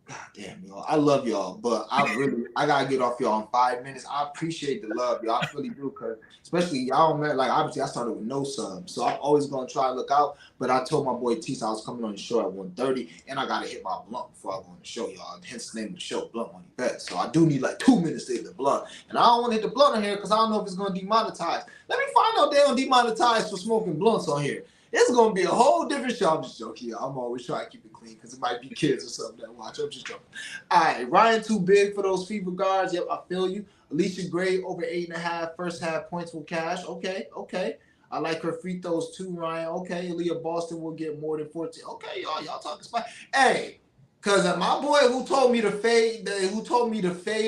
God damn, y'all. I love y'all, but I gotta get off y'all in 5 minutes. I appreciate the love, y'all. I really do, cause especially y'all, man. Like obviously, I started with no subs, so I'm always gonna try to look out. But I told my boy Tease I was coming on the show at 1:30, and I gotta hit my blunt before I go on the show, y'all. Hence the name of the show, Blunt Money Bet. So I do need like 2 minutes to hit the blunt, and I don't want to hit the blunt on here because I don't know if it's gonna demonetize. Let me find out they don't demonetize for smoking blunts on here. It's gonna be a whole different show. I'm just joking. I'm always trying to keep it clean because it might be kids or something that watch. I'm just joking. All right, Ryan too big for those Fever guards. Yep, I feel you. Alicia Gray over 8.5 first half points will cash. Okay. I like her free throws too, Ryan. Okay, Aaliyah Boston will get more than 14. Okay, y'all talking spot. Hey, cause my boy who told me to fade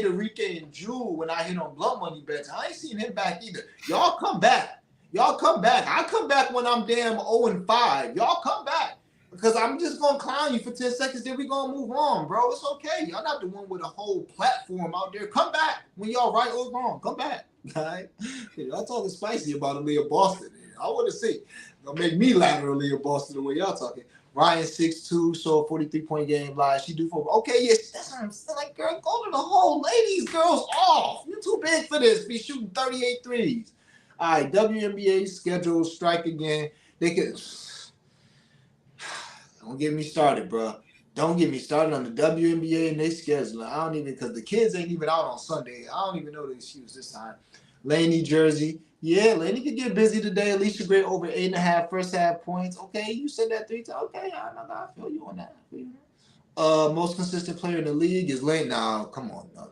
Enrique and Jewel when I hit on Blunt Money Bets, I ain't seen him back either. Y'all come back. I come back when I'm damn 0-5. Y'all come back. Because I'm just going to clown you for 10 seconds, then we're going to move on, bro. It's okay. Y'all not the one with a whole platform out there. Come back when y'all right or wrong. Come back. All right? Y'all talking spicy about Aaliyah Boston. I want to see. Gonna make me laugh at Aaliyah Boston the way y'all talking. Ryan 6'2", so 43-point game live. She do for okay, yes, that's what I'm saying. Like, girl, go to the hole. Ladies, girls off. You're too big for this. Be shooting 38 threes. All right, WNBA schedule strike again. They could. Don't get me started, bro. Don't get me started on the WNBA and their schedule. I don't even, because the kids ain't even out on Sunday. I don't even know the excuse this time. Laney, Jersey. Yeah, Laney could get busy today. Alicia Gray over 8.5 first half points. Okay, you said that 3 times. Okay, I feel you on that. Most consistent player in the league is Laney. Now, come on. No,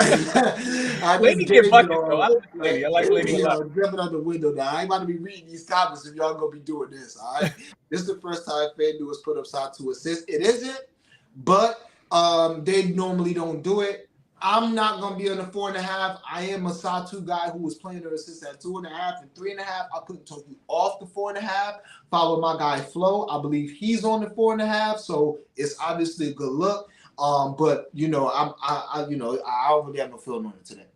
I Lady just get gave buckets you though. I like Lady. I like Lady a lot. jumping out the window now. I ain't about to be reading these comments if y'all gonna be doing this. All right, this is the first time FanDuel has put up side 2 assists. It isn't, but they normally don't do it. I'm not gonna be on the 4.5. I am a side 2 guy who was playing their assists at 2.5 and 3.5. I couldn't talk you off the 4.5. Follow my guy Flo. I believe he's on the 4.5, so it's obviously a good look. But I don't really have no feeling on it today.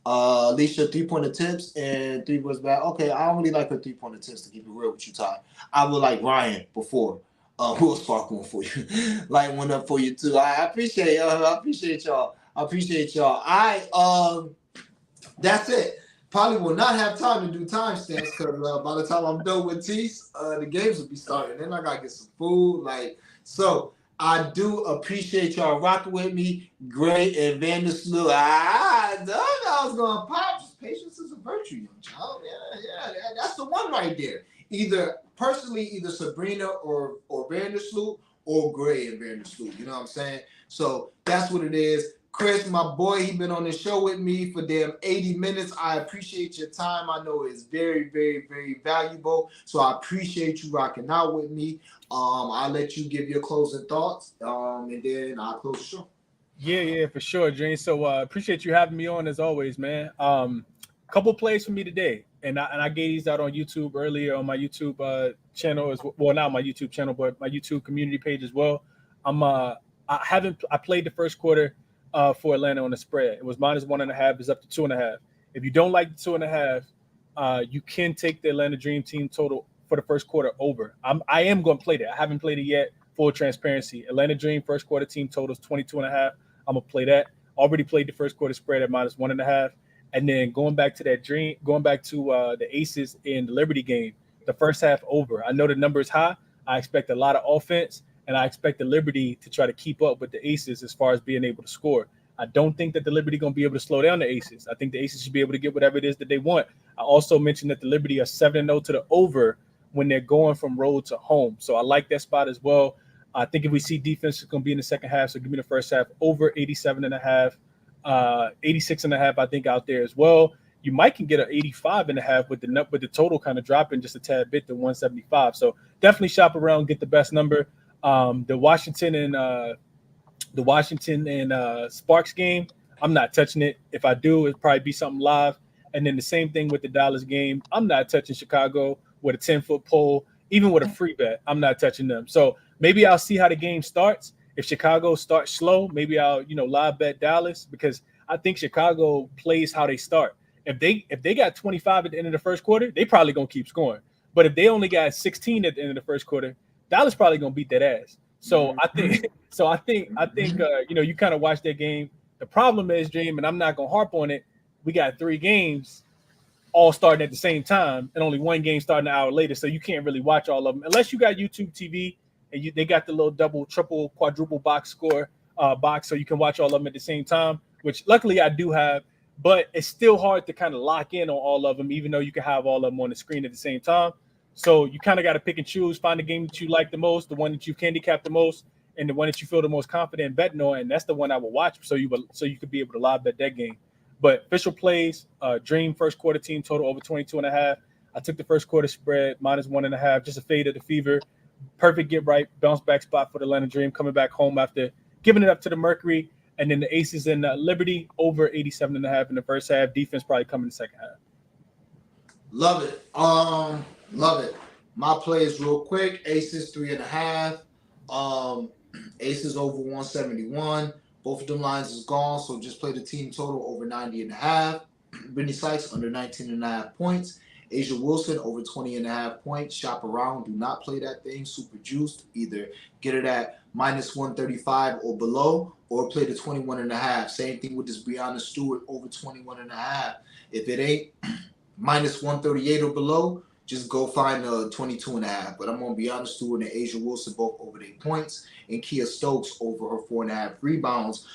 Alicia 3-point attempts and 3 was bad. Okay, I don't really like her 3-point attempts to keep it real with you, Ty. I would like Ryan before. We'll spark one for you. Light one up for you too. I appreciate y'all. I appreciate y'all. That's it. Probably will not have time to do timestamps because by the time I'm done with Tease, the games will be starting. Then I gotta get some food. So I do appreciate y'all rocking with me. Great and Vandersloot. I was gonna pop. Patience is a virtue, young child. Yeah. That's the one right there. Either Sabrina or Vandersloot or Gray and Vandersloot. You know what I'm saying? So that's what it is. Chris, my boy, he been on the show with me for damn 80 minutes. I appreciate your time. I know it's very, very, very valuable. So I appreciate you rocking out with me. I'll let you give your closing thoughts, and then I'll close the show. Yeah, for sure, James. So appreciate you having me on as always, man. Couple plays for me today, and I gave these out on YouTube earlier on my YouTube channel as well. Not my YouTube channel, but my YouTube community page as well. I played the first quarter for Atlanta on the spread. It was -1.5. It's up to 2.5. If you don't like the 2.5, you can take the Atlanta Dream Team total for the first quarter over. I am going to play that. I haven't played it yet. Full transparency. Atlanta Dream first quarter team totals 22.5. I'm gonna play that. Already played the first quarter spread at -1.5. And then going back to the Aces in the Liberty game, the first half over. I know the number is high. I expect a lot of offense, and I expect the Liberty to try to keep up with the Aces as far as being able to score. I don't think that the Liberty going to be able to slow down the Aces. I think the Aces should be able to get whatever it is that they want. I also mentioned that the Liberty are 7-0 to the over when they're going from road to home. So I like that spot as well. I think if we see defense, it's going to be in the second half. So give me the first half over 87.5, 86.5. I think out there as well. You might can get an 85.5 with the total kind of dropping just a tad bit to 175. So definitely shop around, get the best number. The Washington and The Washington and Sparks game, I'm not touching it. If I do, it'd probably be something live. And then the same thing with the Dallas game. I'm not touching Chicago with a 10-foot pole, even with a free bet. I'm not touching them. So maybe I'll see how the game starts. If Chicago starts slow, maybe I'll live bet Dallas because I think Chicago plays how they start. If they got 25 at the end of the first quarter, they probably gonna keep scoring. But if they only got 16 at the end of the first quarter, Dallas probably gonna beat that ass. So I think Mhm. you kind of watch that game. The problem is, Dream, and I'm not gonna harp on it. We got three games all starting at the same time, and only one game starting an hour later. So you can't really watch all of them unless you got YouTube TV and they got the little double, triple, quadruple box score box, so you can watch all of them at the same time. Which luckily I do have, but it's still hard to kind of lock in on all of them, even though you can have all of them on the screen at the same time. So you kind of got to pick and choose, find the game that you like the most, the one that you handicapped the most, and the one that you feel the most confident betting on, and that's the one I will watch. So you could be able to live bet that game. But official plays, Dream first quarter team total over 22 and a half. I took the first quarter spread -1.5, just a fade of the fever. Perfect get right, bounce back spot for the Atlanta Dream coming back home after giving it up to the Mercury. And then the Aces and Liberty over 87.5 in the first half. Defense probably coming in the second half. Love it. Love it. My plays real quick. Aces 3.5. Um, Aces over 171. Both of them lines is gone, so just play the team total over 90.5. Brittany Sykes under 19.5 points. Asia Wilson over 20.5 points. Shop around. Do not play that thing super juiced. Either get it at -135 or below, or play the 21.5. Same thing with this Brianna Stewart over 21.5. If it ain't -138 or below, just go find 22.5. But I'm going to be honest, Stewart and Asia Wilson both over their points, and Kia Stokes over her 4.5 rebounds.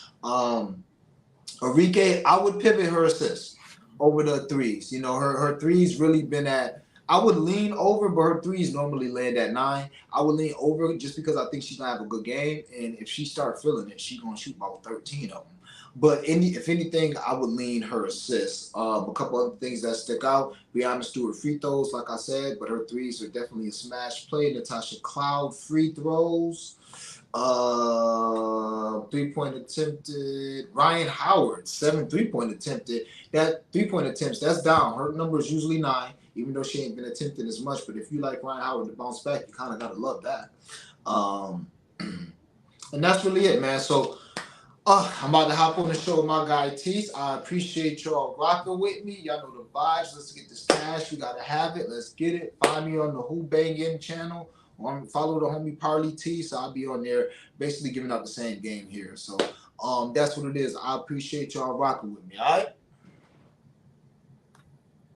Enrique, I would pivot her assists over the threes. Her threes really been at. I would lean over, but her threes normally land at 9. I would lean over just because I think she's gonna have a good game, and if she start feeling it, she's gonna shoot about 13 of them. But if anything, I would lean her assists. A couple other things that stick out: Brianna Stewart free throws, like I said, but her threes are definitely a smash play. Natasha Cloud free throws. 3-point attempted. Ryan Howard, 7 3-point attempted. That 3-point attempts, that's down. Her number is usually 9, even though she ain't been attempting as much. But if you like Ryan Howard to bounce back, you kind of got to love that. Um, and that's really it, man. So I'm about to hop on the show with my guy Tease. I appreciate y'all rocking with me. Y'all know the vibes. Let's get this cash. We gotta have it. Let's get it. Find me on the Who Bangin' channel. Follow the homie Parley T. So I'll be on there basically giving out the same game here. So that's what it is. I appreciate y'all rocking with me. All right.